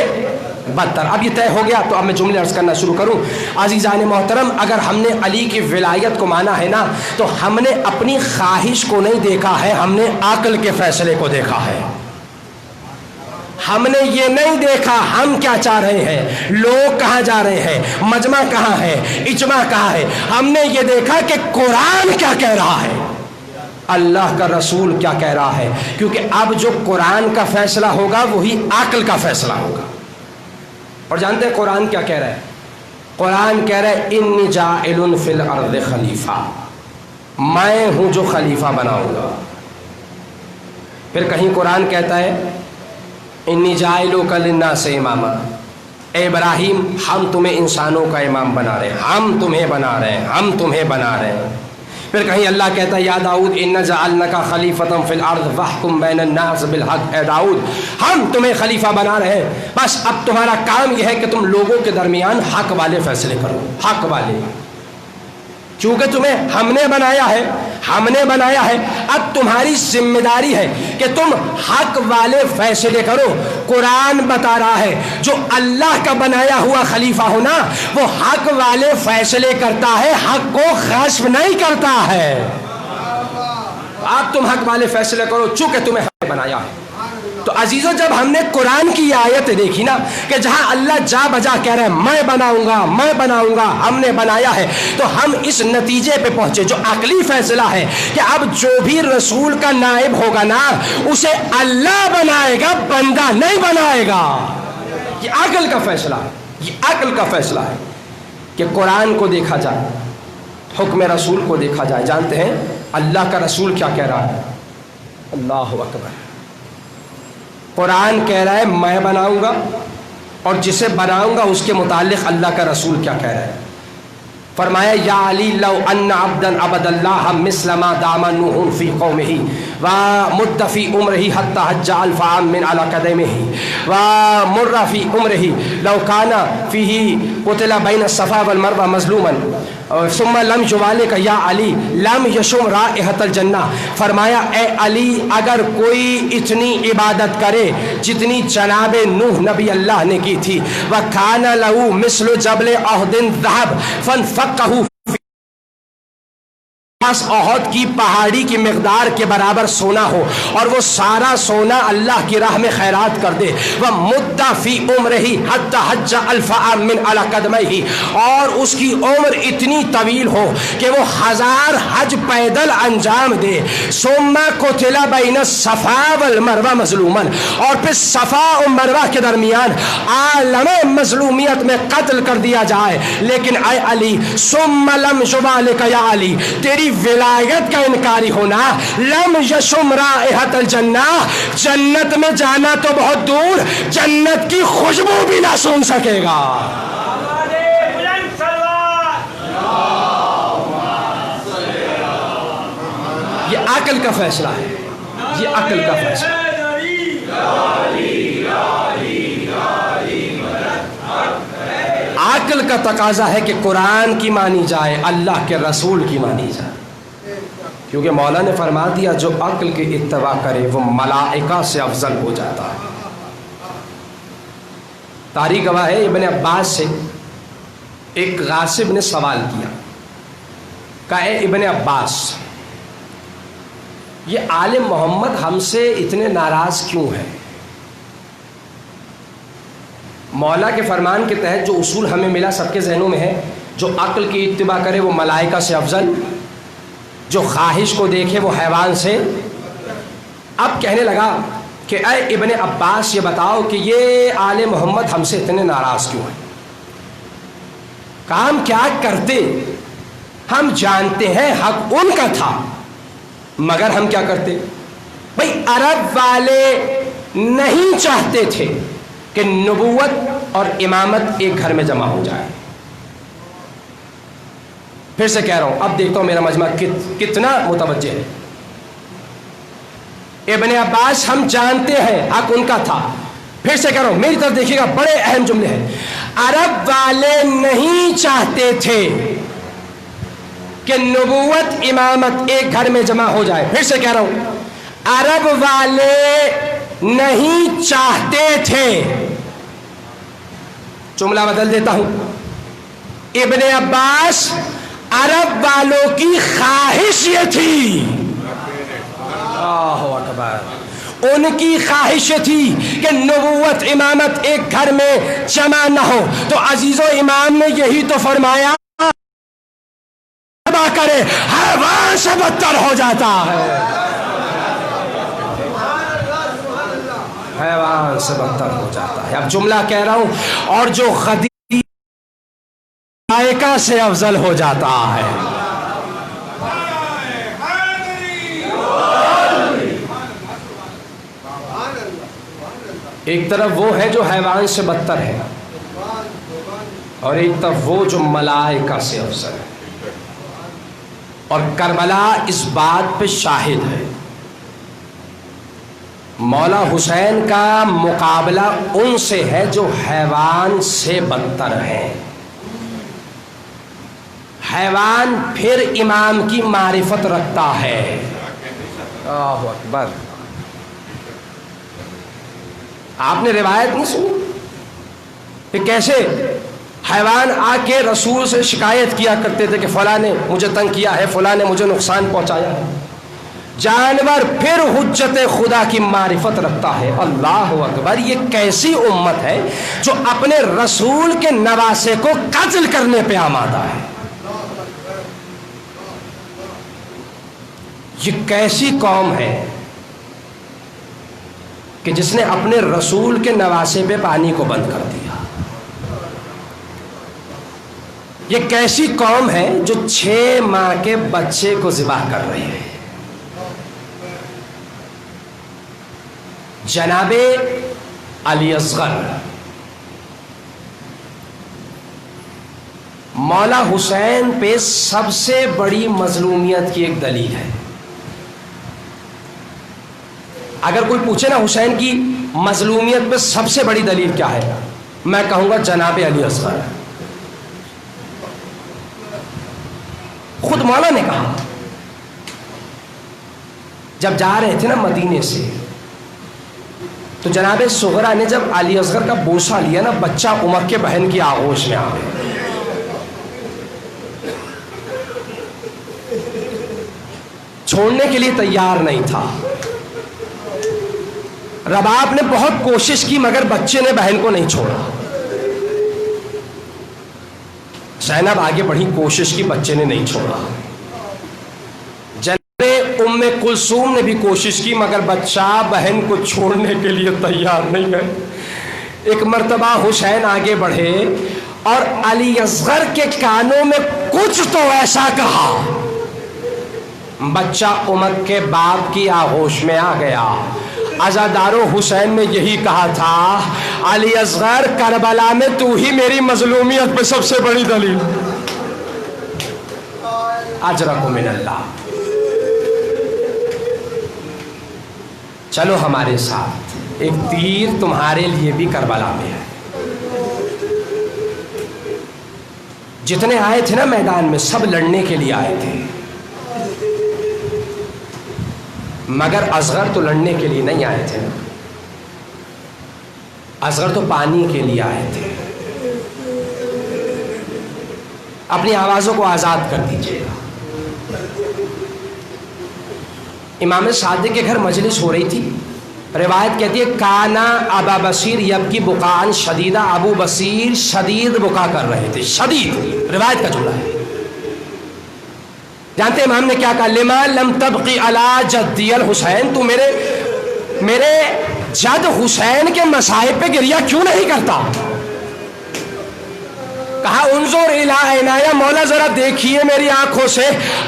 بدتر۔ اب یہ طے ہو گیا تو اب میں جملے عرض کرنا شروع کروں۔ عزیزان محترم، اگر ہم نے علی کی ولایت کو مانا ہے نا، تو ہم نے اپنی خواہش کو نہیں دیکھا ہے، ہم نے عقل کے فیصلے کو دیکھا ہے۔ ہم نے یہ نہیں دیکھا ہم کیا چاہ رہے ہیں، لوگ کہاں جا رہے ہیں، مجمع کہاں ہے، اجماع کہاں ہے، ہم نے یہ دیکھا کہ قرآن کیا کہہ رہا ہے، اللہ کا رسول کیا کہہ رہا ہے، کیونکہ اب جو قرآن کا فیصلہ ہوگا وہی عقل کا فیصلہ ہوگا۔ اور جانتے ہیں قرآن کیا کہہ رہا ہے؟ قرآن کہہ رہا ہے انی جاعل فی الارض خلیفہ، میں ہوں جو خلیفہ بناؤں گا۔ پھر کہیں قرآن کہتا ہے انی جاعلک للناس اماما، اے ابراہیم ہم تمہیں انسانوں کا امام بنا رہے ہیں، ہم تمہیں بنا رہے ہیں، ہم تمہیں بنا رہے ہیں۔ پھر کہیں اللہ کہتا ہے یا داؤد انا جعلناک خلیفۃ فی الارض فاحکم بین الناس بالحق، اے داؤد ہم تمہیں خلیفہ بنا رہے ہیں، بس اب تمہارا کام یہ ہے کہ تم لوگوں کے درمیان حق والے فیصلے کرو، حق والے، چونکہ تمہیں ہم نے بنایا ہے، ہم نے بنایا ہے، اب تمہاری ذمہ داری ہے کہ تم حق والے فیصلے کرو۔ قرآن بتا رہا ہے جو اللہ کا بنایا ہوا خلیفہ ہونا وہ حق والے فیصلے کرتا ہے، حق کو غصب نہیں کرتا ہے۔ اب تم حق والے فیصلے کرو چونکہ تمہیں حق بنایا ہے۔ تو عزیزو، جب ہم نے قرآن کی آیت دیکھی نا کہ جہاں اللہ جا بجا کہہ رہے ہیں میں بناؤں گا، میں بناؤں گا، ہم نے بنایا ہے، تو ہم اس نتیجے پہ پہنچے جو عقلی فیصلہ ہے کہ اب جو بھی رسول کا نائب ہوگا نا اسے اللہ بنائے گا، بندہ نہیں بنائے گا۔ یہ عقل کا فیصلہ ہے، یہ عقل کا فیصلہ ہے کہ قرآن کو دیکھا جائے، حکم رسول کو دیکھا جائے۔ جانتے ہیں اللہ کا رسول کیا کہہ رہا ہے؟ اللہ اکبر۔ قرآن کہہ رہا ہے میں بناؤں گا، اور جسے بناؤں گا اس کے متعلق اللہ کا رسول کیا کہہ رہا ہے؟ فرمایا یا علی لو ان عبدا عبد اللہ مثل ما دام نوح فی قومہ ومد فی عمرہ حتی حج الف عام من علی قدمہ ومر فی عمرہ لو کان فیہ قتل بین الصفا والمروہ مظلوما ثم لم یوالک یا علی لم یشم رائحۃ الجنہ۔ فرمایا اے علی اگر کوئی اتنی عبادت کرے جتنی جناب نوح نبی اللہ نے کی تھی، وکان لہ مثل جبل احد ذهب فانفقہ، احد کی پہاڑی کی مقدار کے برابر سونا ہو اور وہ سارا سونا اللہ کی راہ میں خیرات کر دے، وَمُدَّ فِي عُمْرِهِ حَتَّى حَجَّ أَلْفَ عَامٍ مِّنْ عَلَى قَدْمَيْهِ، اور اس کی عمر اتنی طویل ہو کہ وہ 1000 حج پیدل انجام دے، ثُمَّ قُتِلَ بَيْنَ الصَّفَا وَالْمَرْوَةِ مَظْلُومًا، اور پھر صفا اور مروہ کے درمیان عالم مظلومیت میں قتل کر دیا جائے، لیکن اے علی ثُمَّ لَمْ يُبَالِكَ یا علی، تیری ولایت کا انکاری ہونا، لم یشم رائحۃ الجنہ، جنت میں جانا تو بہت دور، جنت کی خوشبو بھی نہ سن سکے گا۔ یہ عقل کا فیصلہ ہے، یہ عقل کا فیصلہ ہے۔ عقل کا تقاضا ہے کہ قرآن کی مانی جائے، اللہ کے رسول کی مانی جائے، کیونکہ مولا نے فرما دیا جو عقل کی اتباع کرے وہ ملائکہ سے افضل ہو جاتا ہے۔ تاریخ گواہ ہے ابن عباس سے ایک غاصب نے سوال کیا، کہا اے ابن عباس یہ آل محمد ہم سے اتنے ناراض کیوں ہیں؟ مولا کے فرمان کے تحت جو اصول ہمیں ملا سب کے ذہنوں میں ہے، جو عقل کی اتباع کرے وہ ملائکہ سے افضل، جو خواہش کو دیکھے وہ حیوان سے۔ اب کہنے لگا کہ اے ابن عباس یہ بتاؤ کہ یہ آل محمد ہم سے اتنے ناراض کیوں ہیں؟ کام کیا کرتے؟ ہم جانتے ہیں حق ان کا تھا، مگر ہم کیا کرتے؟ بھئی عرب والے نہیں چاہتے تھے کہ نبوت اور امامت ایک گھر میں جمع ہو جائے. پھر سے کہہ رہا ہوں، اب دیکھتا ہوں میرا مجمع کتنا متوجہ ہے. ابن عباس ہم جانتے ہیں حق ان کا تھا. پھر سے کہہ رہا ہوں، میری طرف دیکھیے گا، بڑے اہم جملے ہیں. عرب والے نہیں چاہتے تھے کہ نبوت امامت ایک گھر میں جمع ہو جائے. پھر سے کہہ رہا ہوں، عرب والے نہیں چاہتے تھے. جملہ بدل دیتا ہوں. ابن عباس عرب والوں کی خواہش یہ تھی، اللہ اکبر، ان کی خواہش تھی کہ نبوت امامت ایک گھر میں جمع نہ ہو. تو عزیز و امام نے یہی تو فرمایا کرے حیوان سے بدتر ہو جاتا ہے، حیوان سے بدتر ہو جاتا ہے. اب جملہ کہہ رہا ہوں، اور جو خدیجہ ملائکہ سے افضل ہو جاتا ہے. ایک طرف وہ ہے جو حیوان سے بدتر ہے، اور ایک طرف وہ جو ملائکہ سے افضل ہے. اور کربلا اس بات پہ شاہد ہے. مولا حسین کا مقابلہ ان سے ہے جو حیوان سے بدتر ہے. حیوان پھر امام کی معرفت رکھتا ہے. اللہ اکبر. آپ نے روایت نہیں سنی کہ کیسے حیوان آ کے رسول سے شکایت کیا کرتے تھے کہ فلاں نے مجھے تنگ کیا ہے، فلاں نے مجھے نقصان پہنچایا ہے. جانور پھر حجت خدا کی معرفت رکھتا ہے. اللہ اکبر. یہ کیسی امت ہے جو اپنے رسول کے نواسے کو قتل کرنے پہ آمادہ ہے. یہ کیسی قوم ہے کہ جس نے اپنے رسول کے نواسے پہ پانی کو بند کر دیا. یہ کیسی قوم ہے جو 6 ماہ کے بچے کو ذبح کر رہی ہے. جناب علی اصغر مولا حسین پہ سب سے بڑی مظلومیت کی ایک دلیل ہے. اگر کوئی پوچھے نا حسین کی مظلومیت پہ سب سے بڑی دلیل کیا ہے، میں کہوں گا جناب علی اصغر. خود مولا نے کہا جب جا رہے تھے نا مدینے سے، تو جناب صغرا نے جب علی اصغر کا بوسہ لیا نا، بچہ امک کے بہن کی آغوش میں آ گیا. چھوڑنے کے لیے تیار نہیں تھا. رباب نے بہت کوشش کی مگر بچے نے بہن کو نہیں چھوڑا. زینب آگے بڑھی، کوشش کی، بچے نے نہیں چھوڑا. جناب ام کلثوم نے بھی کوشش کی مگر بچہ بہن کو چھوڑنے کے لیے تیار نہیں ہے. ایک مرتبہ حسین آگے بڑھے اور علی اصغر کے کانوں میں کچھ تو ایسا کہا، بچہ امک کے باپ کی آغوش میں آ گیا. عزادارو حسین نے یہی کہا تھا، علی اصغر کربلا میں تو ہی میری مظلومیت پہ سب سے بڑی دلیل. اجرکم من اللہ. چلو ہمارے ساتھ، ایک تیر تمہارے لیے بھی کربلا میں ہے. جتنے آئے تھے نا میدان میں سب لڑنے کے لیے آئے تھے، مگر اصغر تو لڑنے کے لیے نہیں آئے تھے. اصغر تو پانی کے لیے آئے تھے. اپنی آوازوں کو آزاد کر دیجیے گا. امام صادق کے گھر مجلس ہو رہی تھی. روایت کہتی ہے کانا ابا بصیر یبکی بقاء شدیدہ. ابو بصیر شدید بکا کر رہے تھے، شدید. روایت کا جملہ ہے. جانتے امام نے کیا کہا؟ لما لم تبقی علی جدی الحسین، تو میرے جد حسین کے مصائب پہ گریہ کیوں نہیں کرتا؟ کہا انظر الی عینایا، مولا ذرا دیکھیے میری آنکھوں سے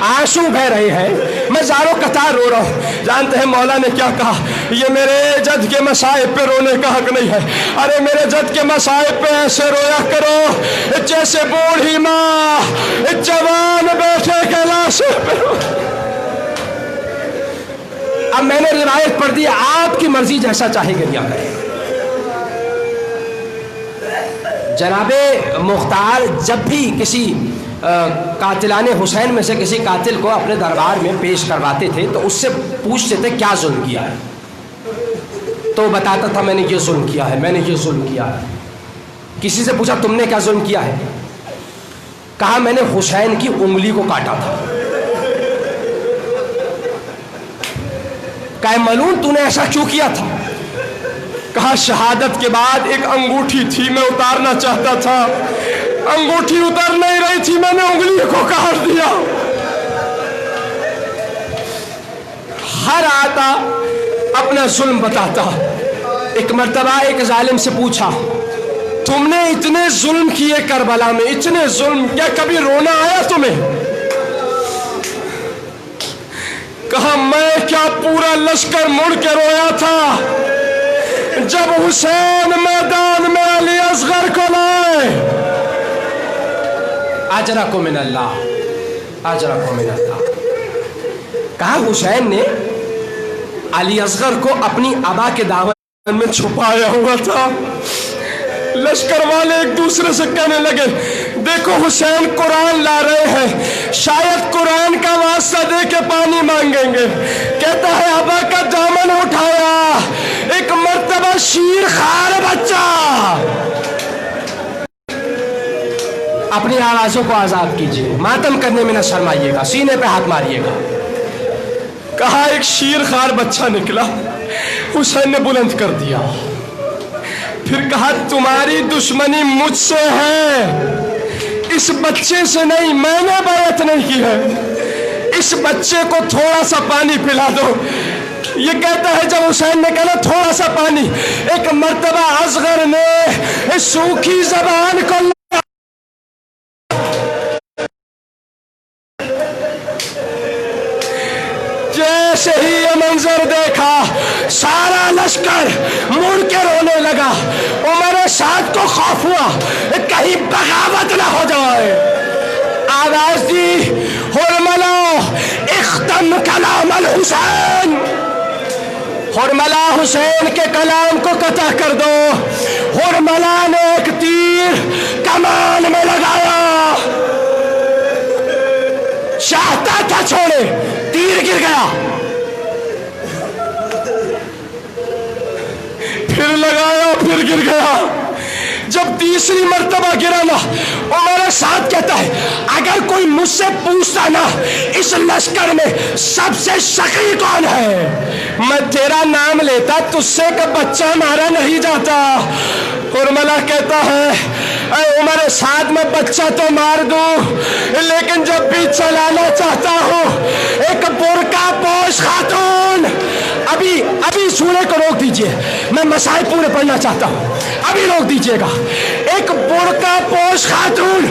آنسو بہ رہے ہیں، میں زاروں قطار رو رہا ہوں۔ جانتے ہیں مولا نے کیا کہا؟ یہ میرے جد کے مصائب پہ رونے کا حق نہیں ہے، ارے میرے جد کے مصائب پہ ایسے رویا کرو جیسے بوڑھی ماں جوان بیٹے کے لاشے پہ رو۔ اب میں نے روایت پڑھ دی، آپ کی مرضی جیسا چاہے گریا کرے۔ جناب مختار جب بھی کسی قاتلان حسین میں سے کسی قاتل کو اپنے دربار میں پیش کرواتے تھے تو اس سے پوچھتے تھے کیا ظلم کیا ہے، تو بتاتا تھا میں نے یہ ظلم کیا ہے، میں نے یہ ظلم کیا ہے۔ کسی سے پوچھا تم نے کیا ظلم کیا ہے؟ کہا میں نے حسین کی انگلی کو کاٹا تھا۔ کہا ملعون تو نے ایسا کیوں کیا تھا؟ کہا شہادت کے بعد ایک انگوٹھی تھی، میں اتارنا چاہتا تھا، انگوٹھی اتر نہیں رہی تھی، میں نے انگلی کو کاٹ دیا۔ ہر آتا اپنا ظلم بتاتا۔ ایک مرتبہ ایک ظالم سے پوچھا تم نے اتنے ظلم کیے کربلا میں، اتنے ظلم، کیا کبھی رونا آیا تمہیں؟ کہا میں کیا پورا لشکر مڑ کے رویا تھا جب حسین میدان میں علی اصغر کو لائے۔ اجرکم من اللہ، اجرکم من اللہ۔ کہا حسین نے علی اصغر کو اپنی ابا کے دامن میں چھپایا ہوا تھا۔ لشکر والے ایک دوسرے سے کہنے لگے دیکھو حسین قرآن لا رہے ہیں، شاید قرآن کا واسطہ دے کے پانی مانگیں گے۔ کہتا ہے ابا کا دامن اٹھایا، ایک مرتبہ شیر خوار بچہ۔ اپنی آوازوں کو آزاد کیجیے، ماتم کرنے میں نہ شرمائیے گا، سینے پہ ہاتھ ماریے گا۔ کہا ایک شیر خوار بچہ نکلا، حسین نے بلند کر دیا۔ پھر کہا تمہاری دشمنی مجھ سے ہے، اس بچے سے نہیں، میں نے بیعت نہیں کی ہے، اس بچے کو تھوڑا سا پانی پلا دو۔ یہ کہتا ہے جب حسین نے کہا تھوڑا سا پانی، ایک مرتبہ اصغر نے سوکھی زبان کو جیسے ہی یہ منظر دیکھا سارا لشکر مڑ کے رونے لگا۔ عمر سعد کو خوف ہوا کہیں بغاوت نہ ہو جائے، آواز دی حرملا اختم کلام الحسین، حرملا حسین کے کلام کو قطع کر دو۔ حرملا نے ایک تیر کمان میں لگایا، چاہتا تھا چھوڑے، تیر گر گیا، پھر لگایا، پھر گر گیا۔ جب تیسری مرتبہ گرا نا، عمر سعد کہتا ہے اگر کوئی مجھ سے پوچھتا نا اس لشکر میں سب سے شقی کون ہے، میں تیرا نام لیتا، تجھ سے کا بچہ مارا نہیں جاتا۔ حرملا کہتا ہے اے عمر سعد میں بچہ تو مار دوں لیکن جب بھی چلانا چاہتا ہوں ایک برقع پوش خاتون، ابھی سورے کو روک دیجئے، میں مسائل پورے پڑھنا چاہتا ہوں، ابھی روک دیجئے گا۔ ایک برقع پوش خاتون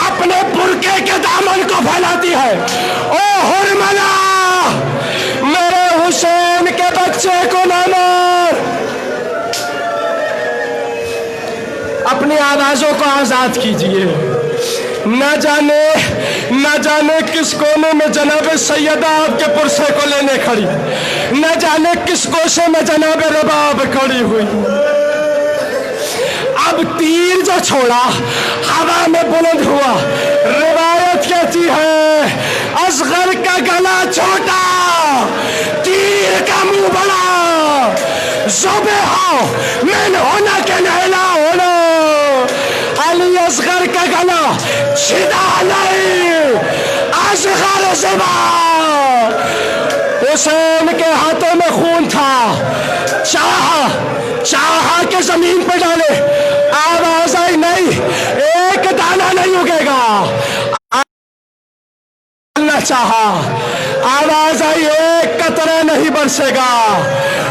اپنے برقعے کے دامن کو پھیلاتی ہے، او حرملا میرے حسین کے بچے کو نہ مار۔ اپنی آوازوں کو آزاد کیجئے۔ نہ جانے کس کونے میں جناب سیدہ آپ کے پرسے کو لینے کھڑی، نہ جانے کس گوشے میں جناب رباب کھڑی ہوئی۔ اب تیر جو چھوڑا ہوا میں بلند ہوا، روایت کہتی ہے اصغر کا گلا چھوٹا، تیر کا منہ بڑا، ذبح من ہونا کے نہلا ہونا۔ علی اصغر کا گلا چھدا نہیں، اصغر زبان۔ حسین کے ہاتھوں میں خون تھا، چاہا کہ زمین پہ ڈالے، آواز آئی نہیں، ایک دانہ نہیں اگے گا۔ اللہ چاہا، آواز آئی ایک قطرہ نہیں برسے گا۔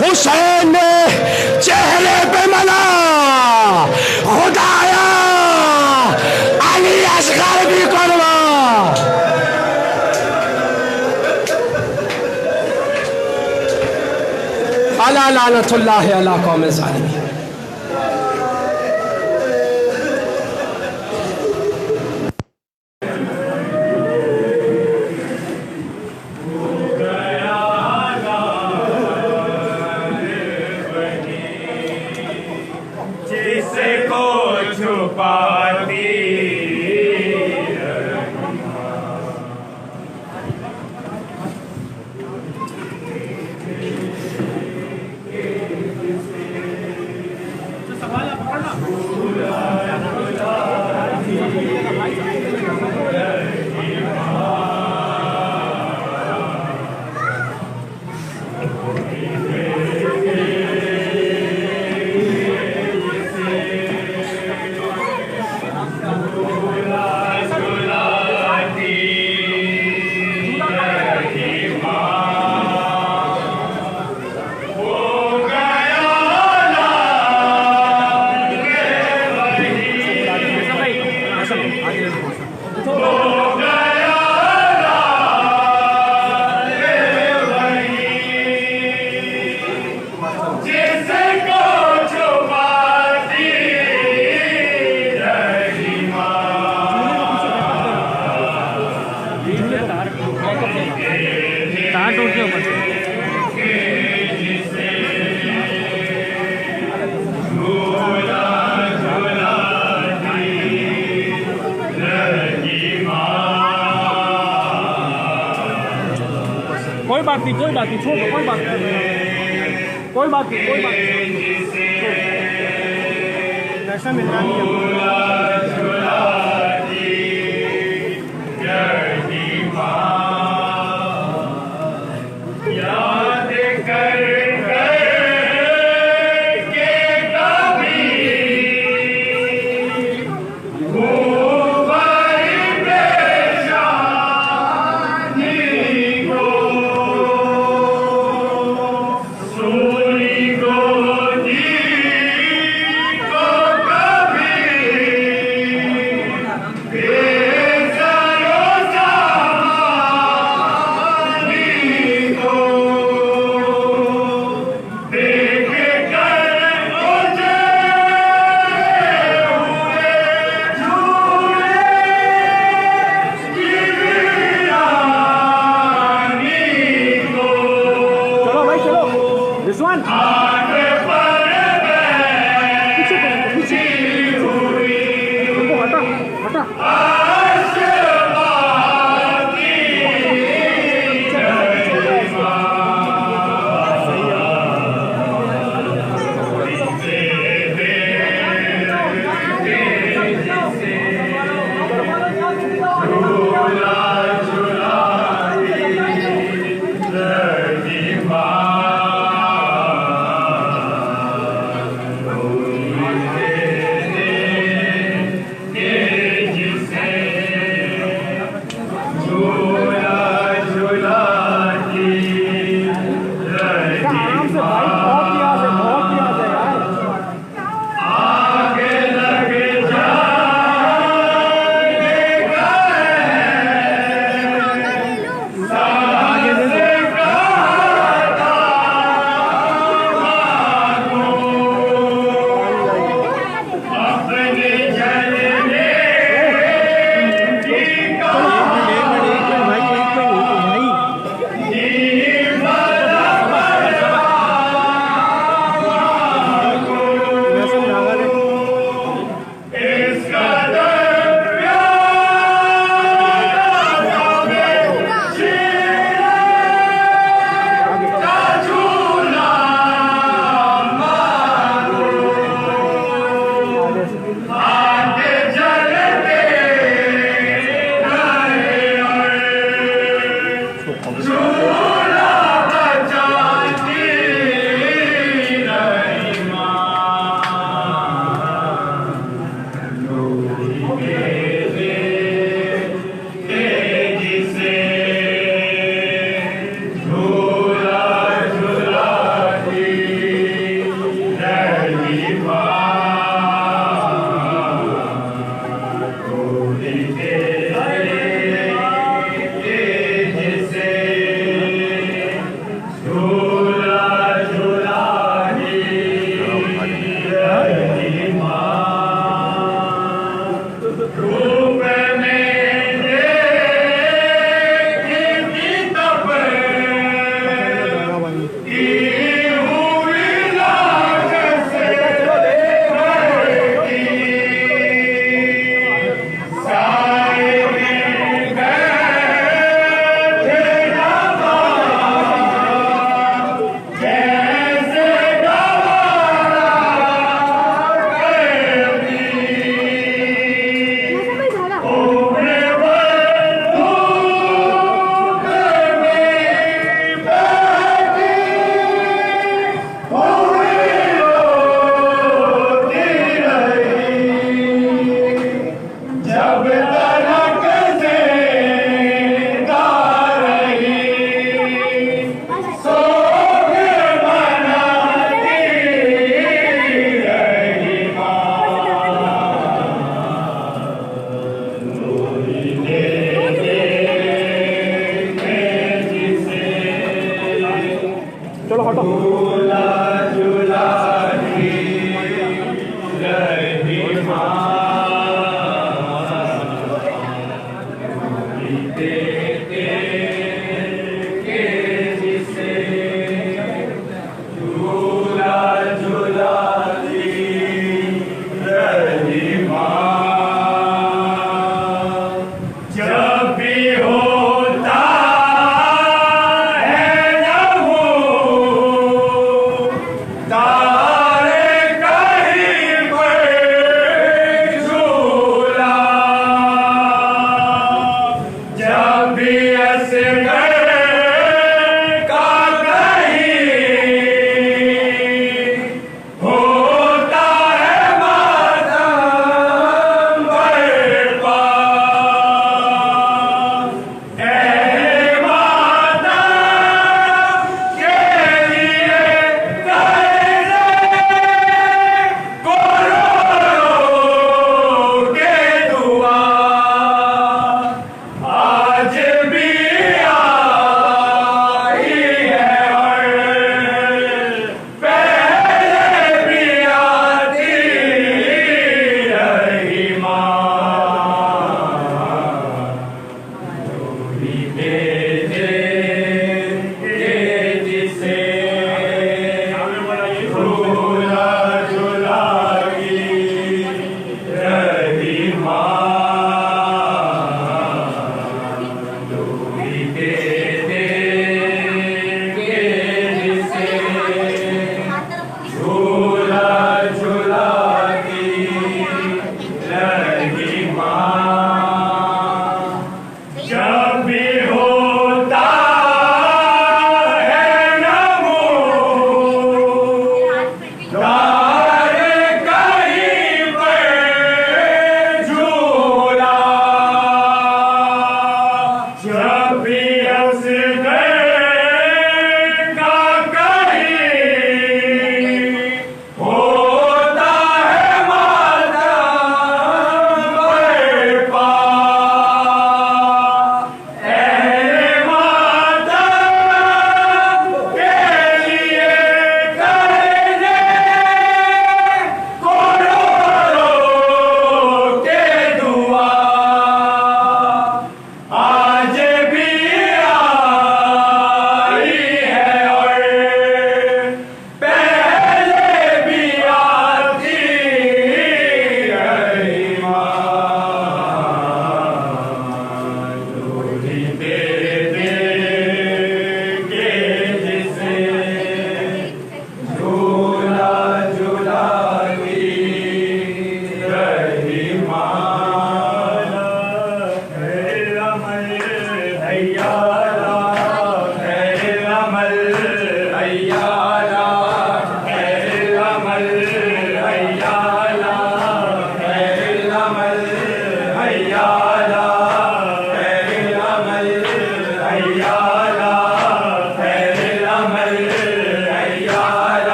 حسین نے چہرے پہ ملا خدایا لعنت اللہ علی قوم الظالمین. جس کو چھپاتی کوئی بات نہیں چھوڑ دو کوئی بات نہیں کوئی بات نہیں ایسا ملنا نہیں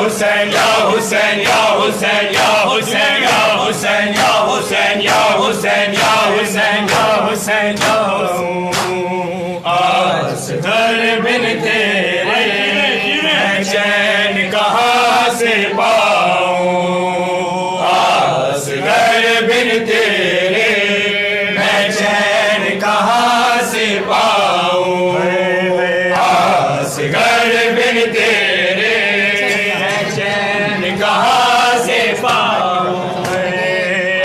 حسین یا حسین یا حسین یا حسین یا حسین یا حسین یا حسین یا حسین یا حسین یا حسین اصغر بن تیرے میں چین کہاں سے پاؤں اصغر بن تیرے میں چین کہاں سے پاؤں اصغر بن تیرے میں چین کہاں سے پاؤں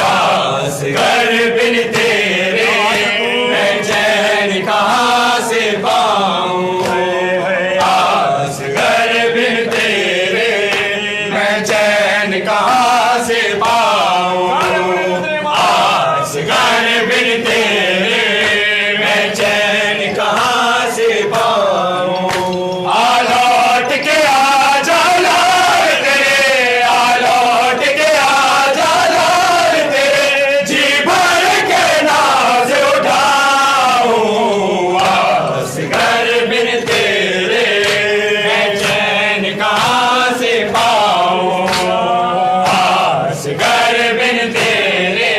اصغر بن تیرے میں چین کہاں سے پاؤں اصغر بن تیرے میں چین کہاں سے پاؤں اصغر بن تیرے میں چین کہاں سے پاؤں لوٹ کے آ جا لال تیرے لوٹ کے آ جا لال تیرے جی بھر کے ناز اٹھاؤں اصغر بن تیرے میں چین کہاں سے پاؤں اصغر بن تیرے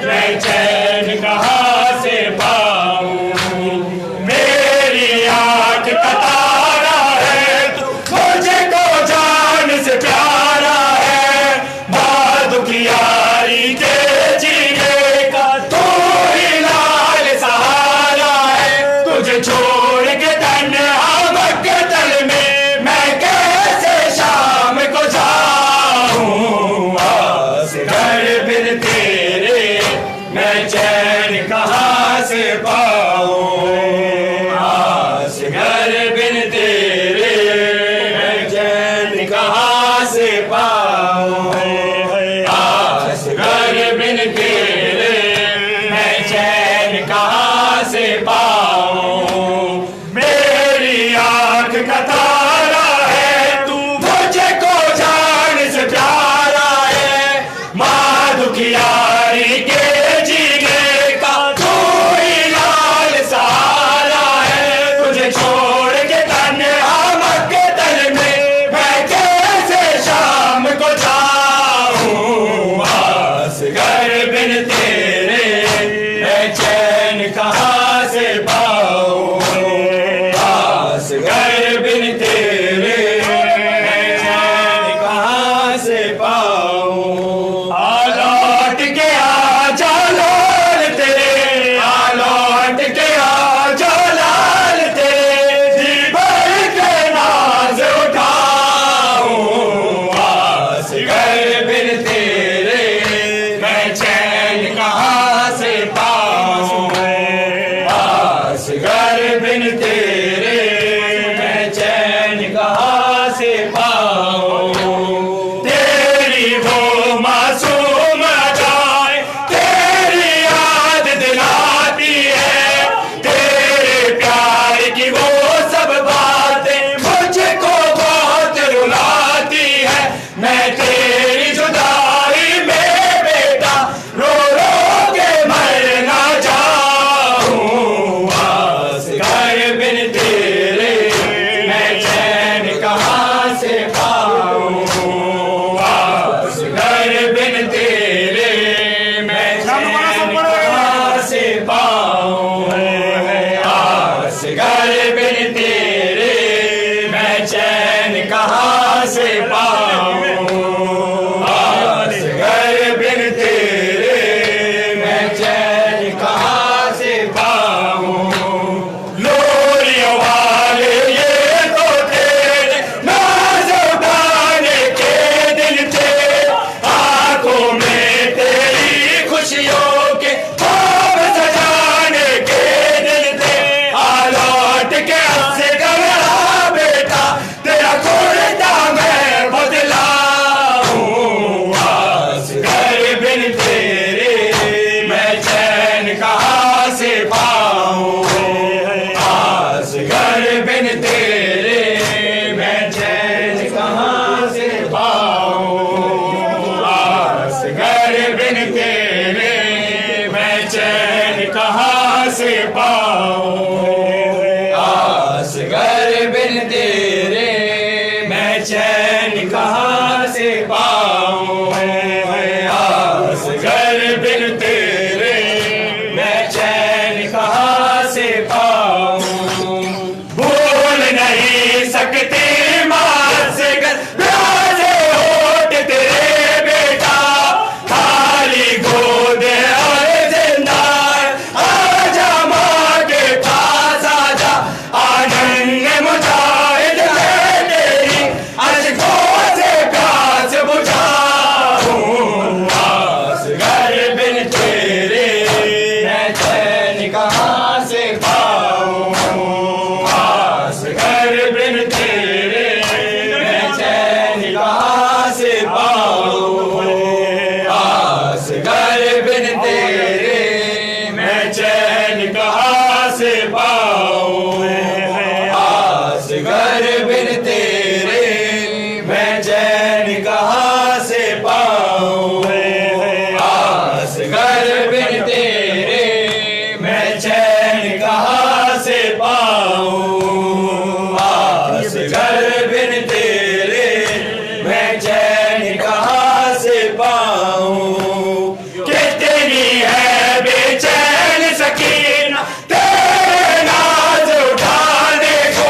میں چین کہاں سے پاؤں میری آنکھ کا تارا ہے تو مجھے کو جان سے پیارا ہے بعد کی یاری کے جینے کا تو ہی لال سہارا ہے تجھے چھوڑ کے تنہا مقتل میں کیسے شام کو جاؤں اصغر بن تیرے میں چین کہاں سے پاؤں اصغر بن تیرے میں چین کہاں سے پاؤں اصغر بن تیرے میں چین کہاں سے پاؤں میری آنکھ کا تارا ہے تو مجھے کو جان سے پیارا ہے مادھو کی یاری کے جینے کا تو ہی لال سہارا ہے تجھے چھوڑ کے تنہا مقتل میں کیسے شام کو جاؤں اصغر بن تیرے میں چین کہاں سے پاؤں اصغر بن تیرے میں چین کہاں سے پاؤں لوٹ کے آ جا لال تیرے لوٹ کے آ جا لال تیرے جی بھر کے ناز اٹھاؤں اصغر بن تیرے میں چین کہاں سے پاؤں اصغر بن تیرے میں چین کہاں سے پاؤں تیری وہ معصوم ادائیں تیری یاد دلاتی ہے تیرے پیار کی وہ سب باتیں مجھ کو بہت رلاتی ہے میں تیری جدائی میں بیٹا رو رو کے مر نہ جاؤں اصغر بن تیرے میں چین کہاں سے پاؤں اصغر بن تیرے میں چین کہاں سے پاؤں اصغر بن تیرے میں چین کہاں سے پاؤں اصغر بن تیرے میں چین کہاں سے پاؤں لوریوں والے یہ تو تیرے ناز اٹھانے کے دن تھے آنکھوں میں تیری خوشیوں کے خواب سجانے کے دن تھے لوٹ کے اصغر آ بیٹا تیرا کرتا میں بدلاؤں اصغر بن تیرے میں چین کہاں سے پاؤں اصغر بن تیرے میں چین کہاں سے پاؤں اصغر بن تیرے میں چین کہاں سے پاؤں اصغر بن تیرے میں چین چین کہاں سے پاؤں اصغر بن تیرے میں چین کہاں سے پاؤں بھول نہیں سکتی ماں سے پیاسے ہوٹ تیرے بیٹا خالی گود اور زندہ آجا ماں کے پاس آجا آنند مجاہد میں تیری اشکوں سے پیاس بجھاؤں اصغر بن تیرے میں چین کہاں سے پاؤں اصغر بن تیرے میں چین کہاں سے پاؤں اصغر بن تیرے میں چین کہاں سے پاؤں اصغر بن تیرے میں چین کہاں سے پاؤں اصغر بن تیرے میں چین کہاں سے پاؤں اصغر بن تیرے میں چین کہاں سے پاؤں کتنی ہے بے چین سکینہ تیرے ناز اٹھانے کو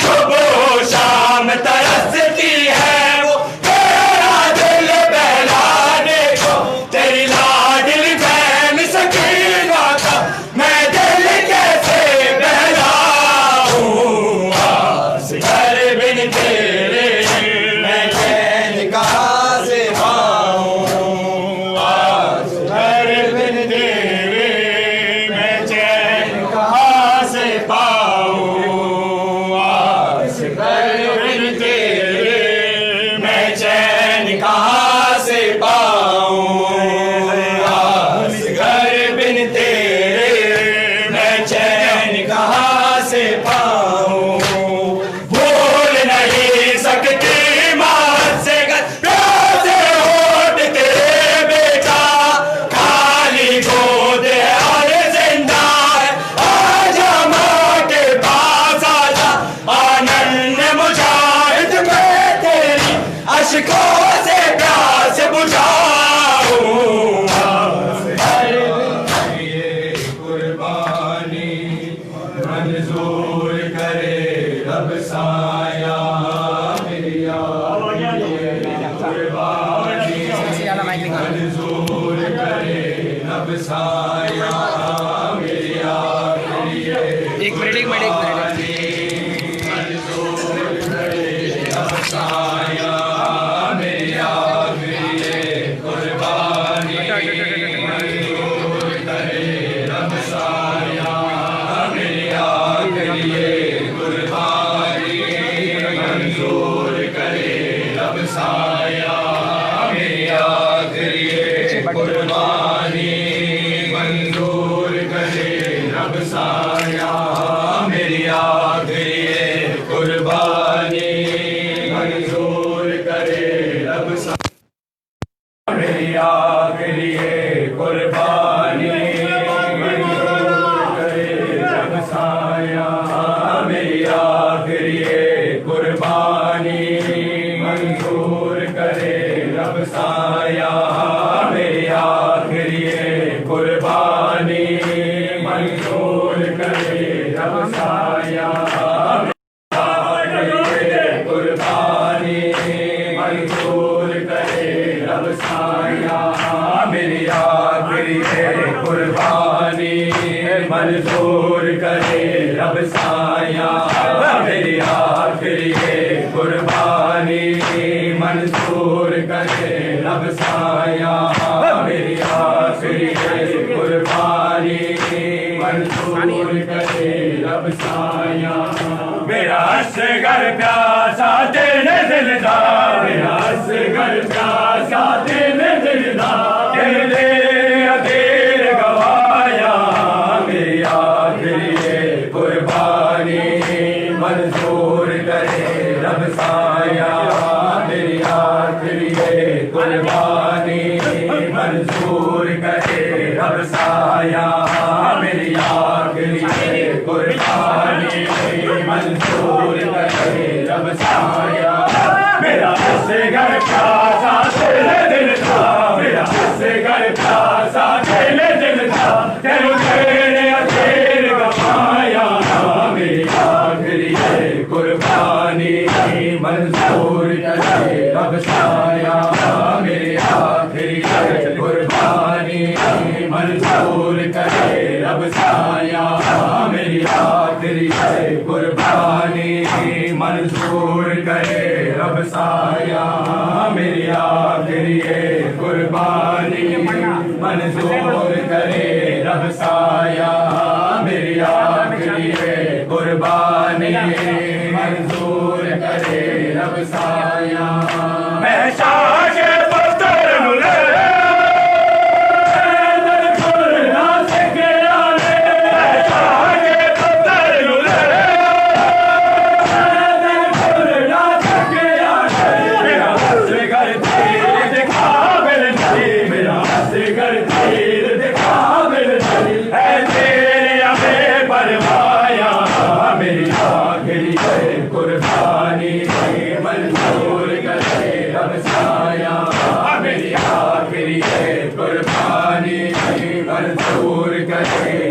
صبح و شام ترستی ہے وہ تیرا دل بہلانے کو تیری لاڈلی بہن سکینہ کا میں دل کیسے بہلاؤں اصغر بن تیرے میں چین کہاں سے پاؤں اصغر بن تیرے میں چین کہاں سے پاؤں اصغر بن تیرے میں چین کہاں سے پاؤں اصغر بن تیرے میں چین کہاں سے پاؤں بھول نہیں سکتی ماں سے پیاسے ہوٹ تیرے بیٹا خالی گود ہے اور زندہ ہے آجا ماں کے پاس آجا آنند مجاہد میں تیری اشکوں سے پیاس بجھاؤں قربانی منظور کرے رب سایہ میری قربانی منظور کرے رب سایہ میری ایک منٹ منظور کرے رب سایہ میری قربانی منظور کرے رب سایہ میری قربانی منظور کرے رب سایہ میری قربانی منظور کرے رب سایہ میری آخری قربانی منظور کرے رب سایہ میری آخری قربانی منظور کرے رب سایہ میری آخری قربانی منظور کرے رب سایہ میری آخری قربانی منظور کرے رب سایہ قربانی منظور کرے رب سایہ میری آخری قربانی منظور کرے رب سایہ میری آخری قربانی منظور کرے رب سایہ میری آخری قربانی منظور کرے رب سایہ میرا اصغر پیاسا دل دلدار میرا اصغر پیاسا دل دلدار دیر گوایا میری آخری قربانی منظور کرے رب سایہ میری آخری قربانی منظور کرے رب سایہ میری آخری قربانی منظور کرے رب سایہ میرا اصغر پیاسا دل دل تھا میرا اصغر پیاسا دل دل تھا تیرو تیرے اخیر گوایا میری آخری قربانی منظور کرے رب سایہ میری آخری قربانی منظور کرے رب سایہ میری آخری قربانی منظور کرے رب سایہ میری آخری قربانی منظور کرے رب سایہ میری آخری قربانی منظور کرے رب سایہ میں شاہ کے پتر ملے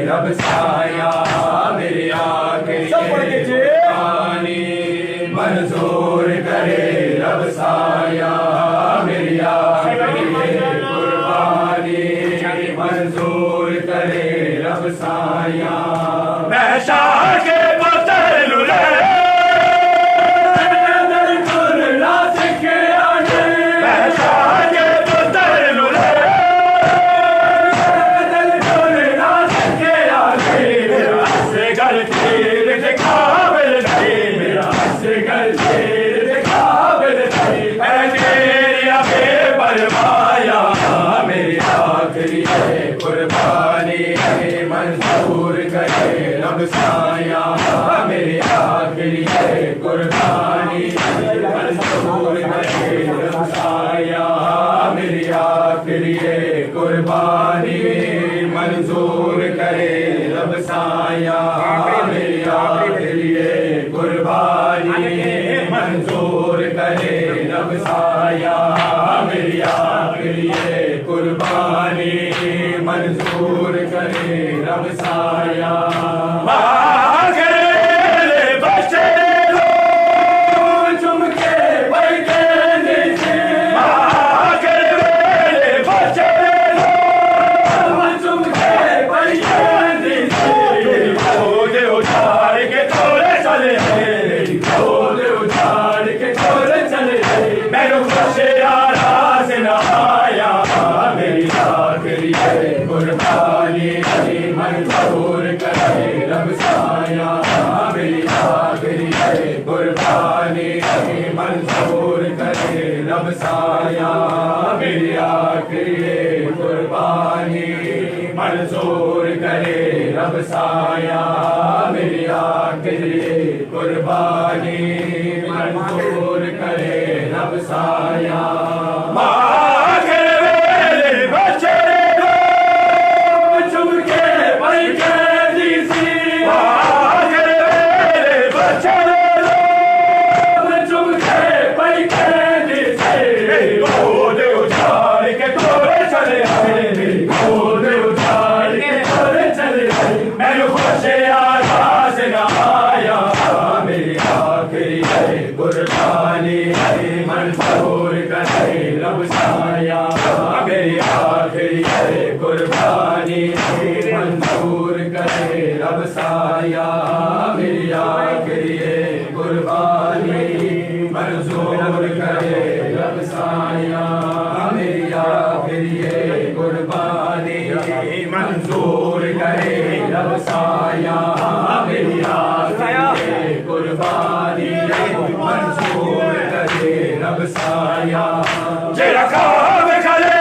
رب سایہ میری آخری قربانی منظور کرے رب سایہ میری آخری قربانی منظور کرے رب سایہ میں شاہ کے پتر لولے قربانی منظور کرے رب سایہ میری آخری قربانی منظور کرے رب سایہ میری آخری قربانی منظور کرے رب سایہ میری آخری قربانی منظور کرے رب سایہ میری آخری قربانی منظور کرے رب سایہ قربانی منظور کرے رب سایہ میری آخری قربانی منظور کرے رب سایہ میری آخری قربانی منظور کرے رب سایہ میری آخری قربانی منظور کرے رب سایہ قربانی منظور کرے رب سایہ میری آخری قربانی منظور کرے رب سایہ میری آخری قربانی منظور کرے رب سایہ میری آخری قربانی منظور کرے رب سایہ میری آخری قربانی منظور کرے رب سایہ جڑا کام کرے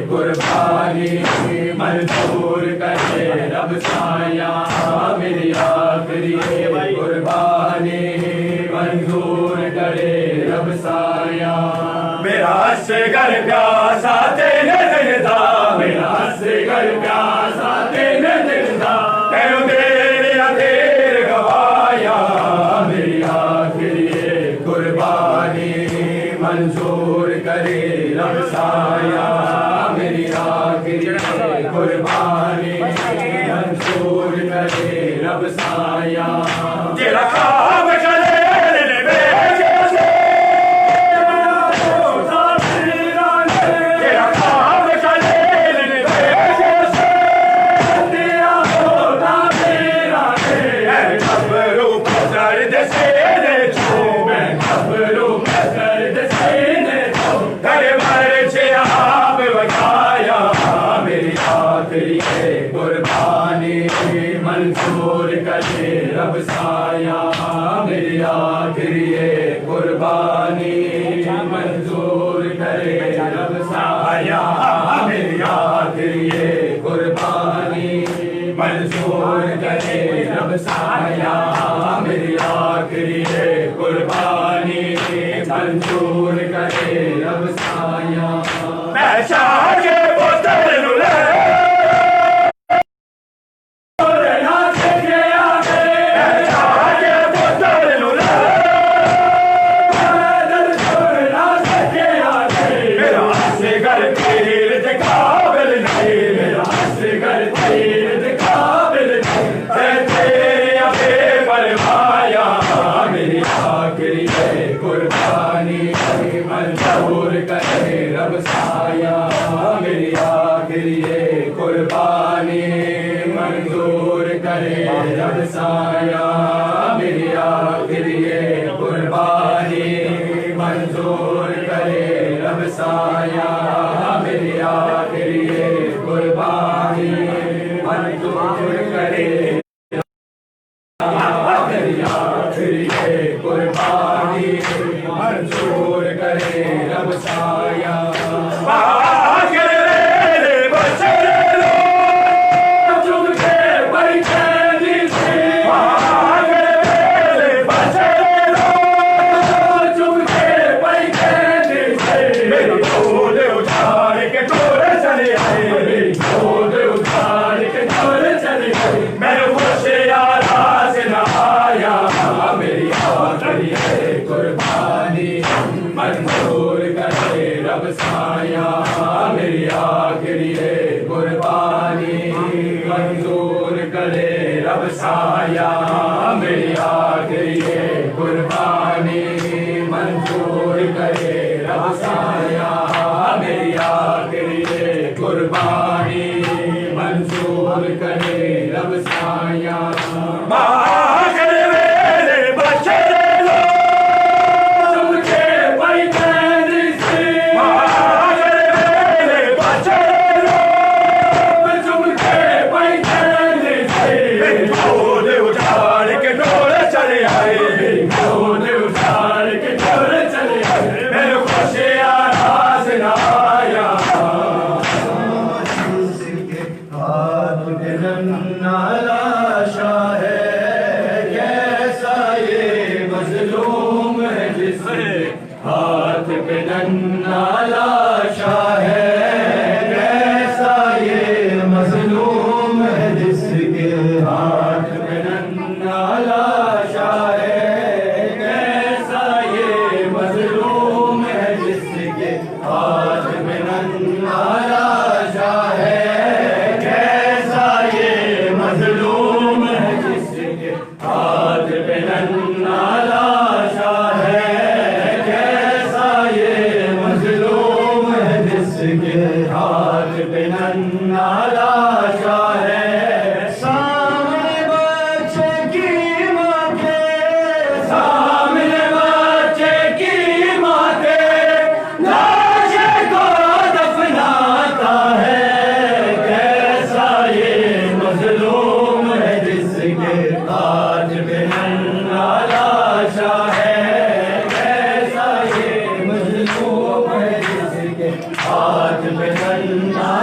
قربانی قربانی منظور کرے رب سایہ میری آخری قربانی منظور کرے رب سایہ میرا اصغر پیاسا تیرے دل دا میرا اصغر پیاسا تیرے دل دا تیرو دیر گوایا میری آخری قربانی منظور کرے رب سایہ میری آخری قربانی منظور کرے رب سایہ تیرا خواب چلے منظور کرے رب سایہ میری آخری قربانی منظور کرے رب سایہ میری آخری قربانی منظور کرے رب سایہ میری آخری قربانی منظور کرے رب سایہ میں شاہ کے پتر لے منظور کرے رب سایہ میری آخری قربانی منظور کرے رب سایہ میری آخری قربانی منظور کرے رب سایہ میری آخری قربانی منظور کرے میری آخری قربانی منظور کرے رب سایہ منظور کرے رب سایہ میری آخری قربانی منظور کرے رب سایہ میری آخری قربانی منظور کرے رب سایہ میری آخری قربانی منظور کرے رب سایہ ہاتھ پہ ننھا لاشا ہے کیسا یہ مظلوم ہے جس کے ہاتھ پہ ننھا لاشا ہے کیسا یہ مظلوم ہے جس کے ہاتھ پہ ننھا لاشا ہے کیسا یہ مظلوم ہے جس کے ہاتھ پہ ننھا لاشا ہے ہاتھ پہ ننھا لاشا ہے سامنے بچے کی ماں کے سامنے بچے کی ماں کے لاشے کو دفناتا ہے کیسا یہ مظلوم ہے جس کے ہاتھ پہ ننھا لاشا ہے کیسا یہ مظلوم ہے جس کے ہاتھ پہ ننھا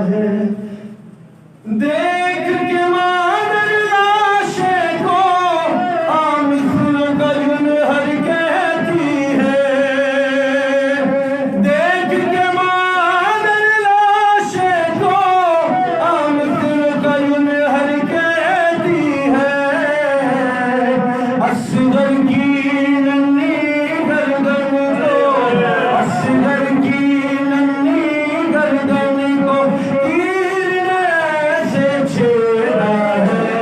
ہے دیکھ کے مادر لاشے کو آمثل قلن ہر کہتی ہے دیکھ کے مادر لاشے کو آمثل قلن ہر کہتی ہے اصغر کی ننھی گردن کو اصغر کی ننھی گردن کو تیر نے ایسے چھیڑا ہے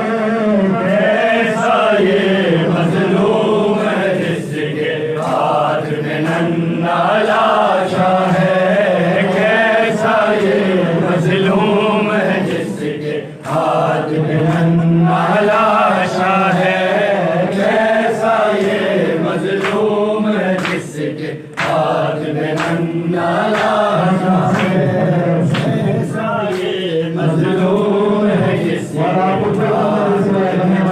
کیسا یہ مظلوم ہے جس کے ہاتھ میں ننھا لاشا ہے کیسا یہ مظلوم ہے جس کے ہاتھ میں ننھا لاشا ہے کیسا یہ مظلوم ہے جس کے ہاتھ میں ننھا لاشا ہے کیسا یہ مظلوم ہے جس کے ہاتھ میں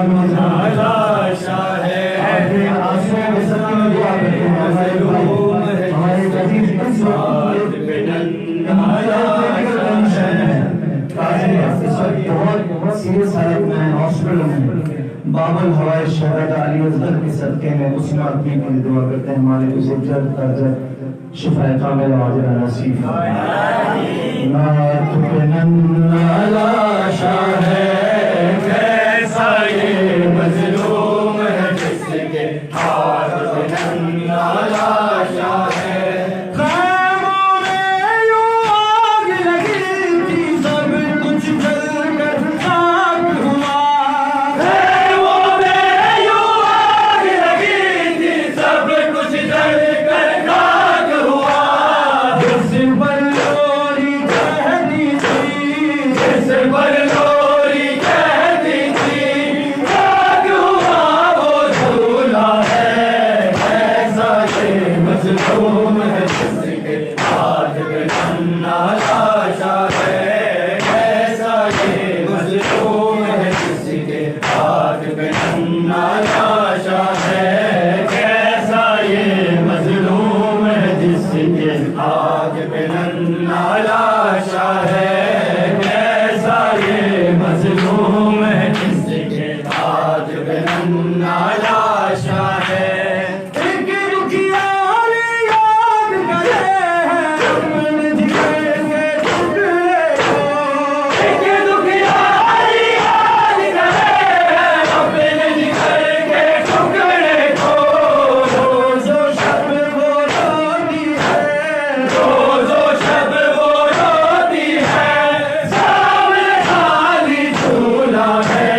ننھا لاشا ہے مظلوم ہے ہاتھ میں ننھا لاشا ہے بہت سیریس حالت میں ہاسپٹل میں بابل ہوائے شہادت علی اصغر کے صدقے میں اس آدمی کے لیے دعا کرتے ہیں مالک اسے جلد از جلد شفا کامل عاجلہ نصیب ہاتھ میں ننھا لاشا ہے کیسا یہ مظلوم ہے جس کے ہاتھ میں ننھا لاشا ہے خیموں میں یوں آگ لگی تھی سب کچھ جل کر خاک ہوا خیموں میں یوں آگ لگی تھی سب کچھ جل کر خاک ہوا جس پر لوری کہتی تھی جس پر لوری کہتی تھی خاک ہوا وہ جھولا ہے کیسا یہ مظلوم ہے جس کے ہاتھ میں ننھا لاشا ہے کیسا یہ مظلوم ہے جس کے ہاتھ میں ننھا لاشا ہے کیسا یہ مظلوم ہے جس کے ہاتھ میں ننھا لاشا ہے کیسا یہ مظلوم ہے جس کے ہاتھ میں ننھا لاشا ہے ایک دکھیار یاد کرے ہیں اپنے جگر کے ٹکڑے کو ایک دکھیار یاد کرے ہیں اپنے جگر کے ٹکڑے کو روز و شب وہ روتی ہے روز و شب وہ روتی ہے سامنے خالی جھولا ہے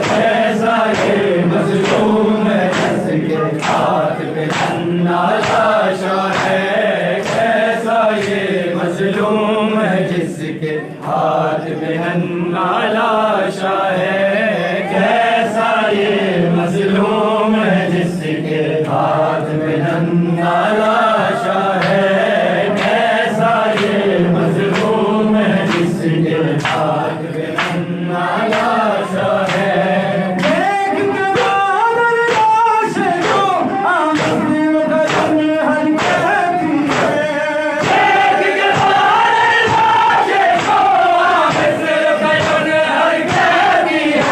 کیسا یہ مظلوم ہے جس کے ہاتھ میں ننھا لاشا ہے کیسا یہ مظلوم ہے جس کے ہاتھ میں ننھا لاشا ہے کیسا یہ مظلوم ہے جس کے ہاتھ میں ننھا لاشا ہے کیسا یہ مظلوم ہے جس کے ہاتھ میں ننھا لاشا ہے دیکھ کے مادر لاشے کو آمثل قلن ہر کہتی ہے دیکھ کے مادر لاشے کو آمثل قلن ہر کہتی ہے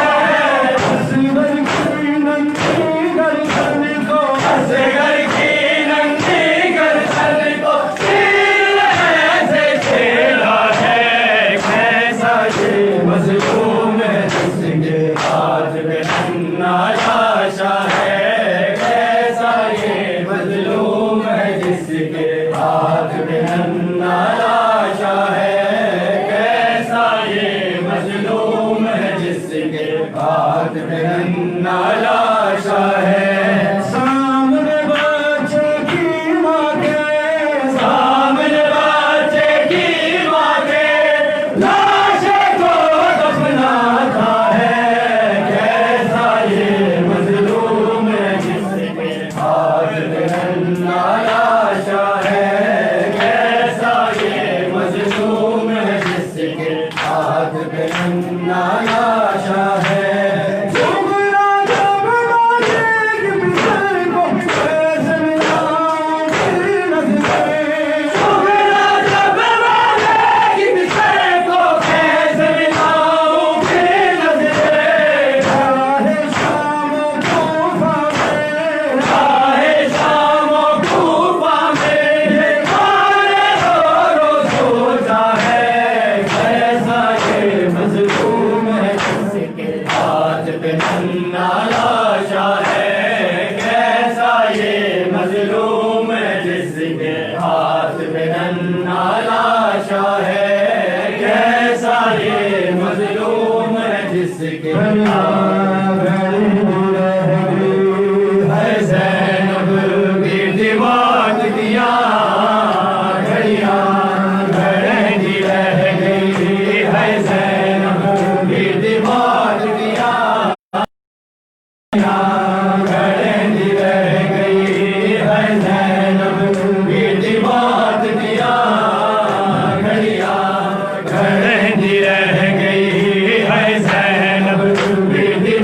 کے ہے زینب بیٹی بات دیا گھڑیاں گھڑی رہ گئی ہے زینب بیٹی بات دیا گھڑی رہ گئی ہے زینب بیٹی بات دیا گھڑیاں گھڑی رہ گئی ہے زینب بیٹی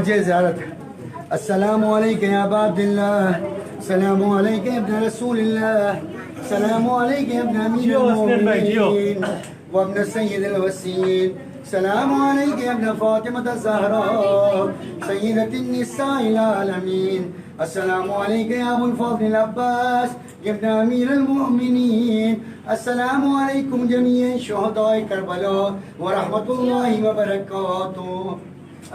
مجھے زیارت ہے. السلام علیکم یا ابا عبداللہ، السلام علیکم ابن رسول اللہ، السلام علیکم ابن امیر المؤمنین وابن سید الوسیل، السلام علیکم ابن فاطمة الزہراء سیدۃ النساء العالمین، السلام علیکم یا ابو الفضل العباس ابن امیر المؤمنین، السلام علیکم جمیع شہداء کربلا ورحمۃ اللہ وبرکاتہ،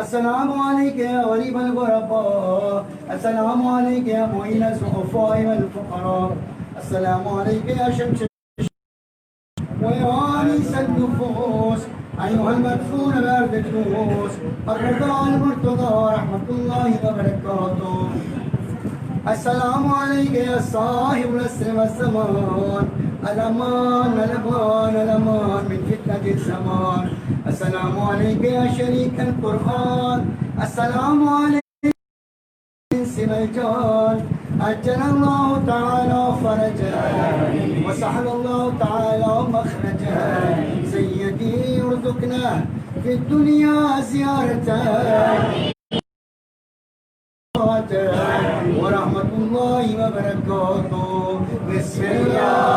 السلام علیکم یا غریب الغرباء، السلام علیکم یا معین الضعفاء والفقراء، السلام علیکم یا شمس ويا أنيس النفوس أيها المدفون بأرض الدروس الرضا المرتضى رحمة الله وبركاته. السلام عليك يا صاحب العصر والزمان، الأمان الأمان الأمان من فتنة الزمان، السلام عليك يا شريك القرآن، السلام عليك الجان، أجل الله تعالى فرجا وسهل الله تعالى مخرجا، سيدي ارزقنا في الدنيا زيارته ورحمة الله وبركاته. بسم الله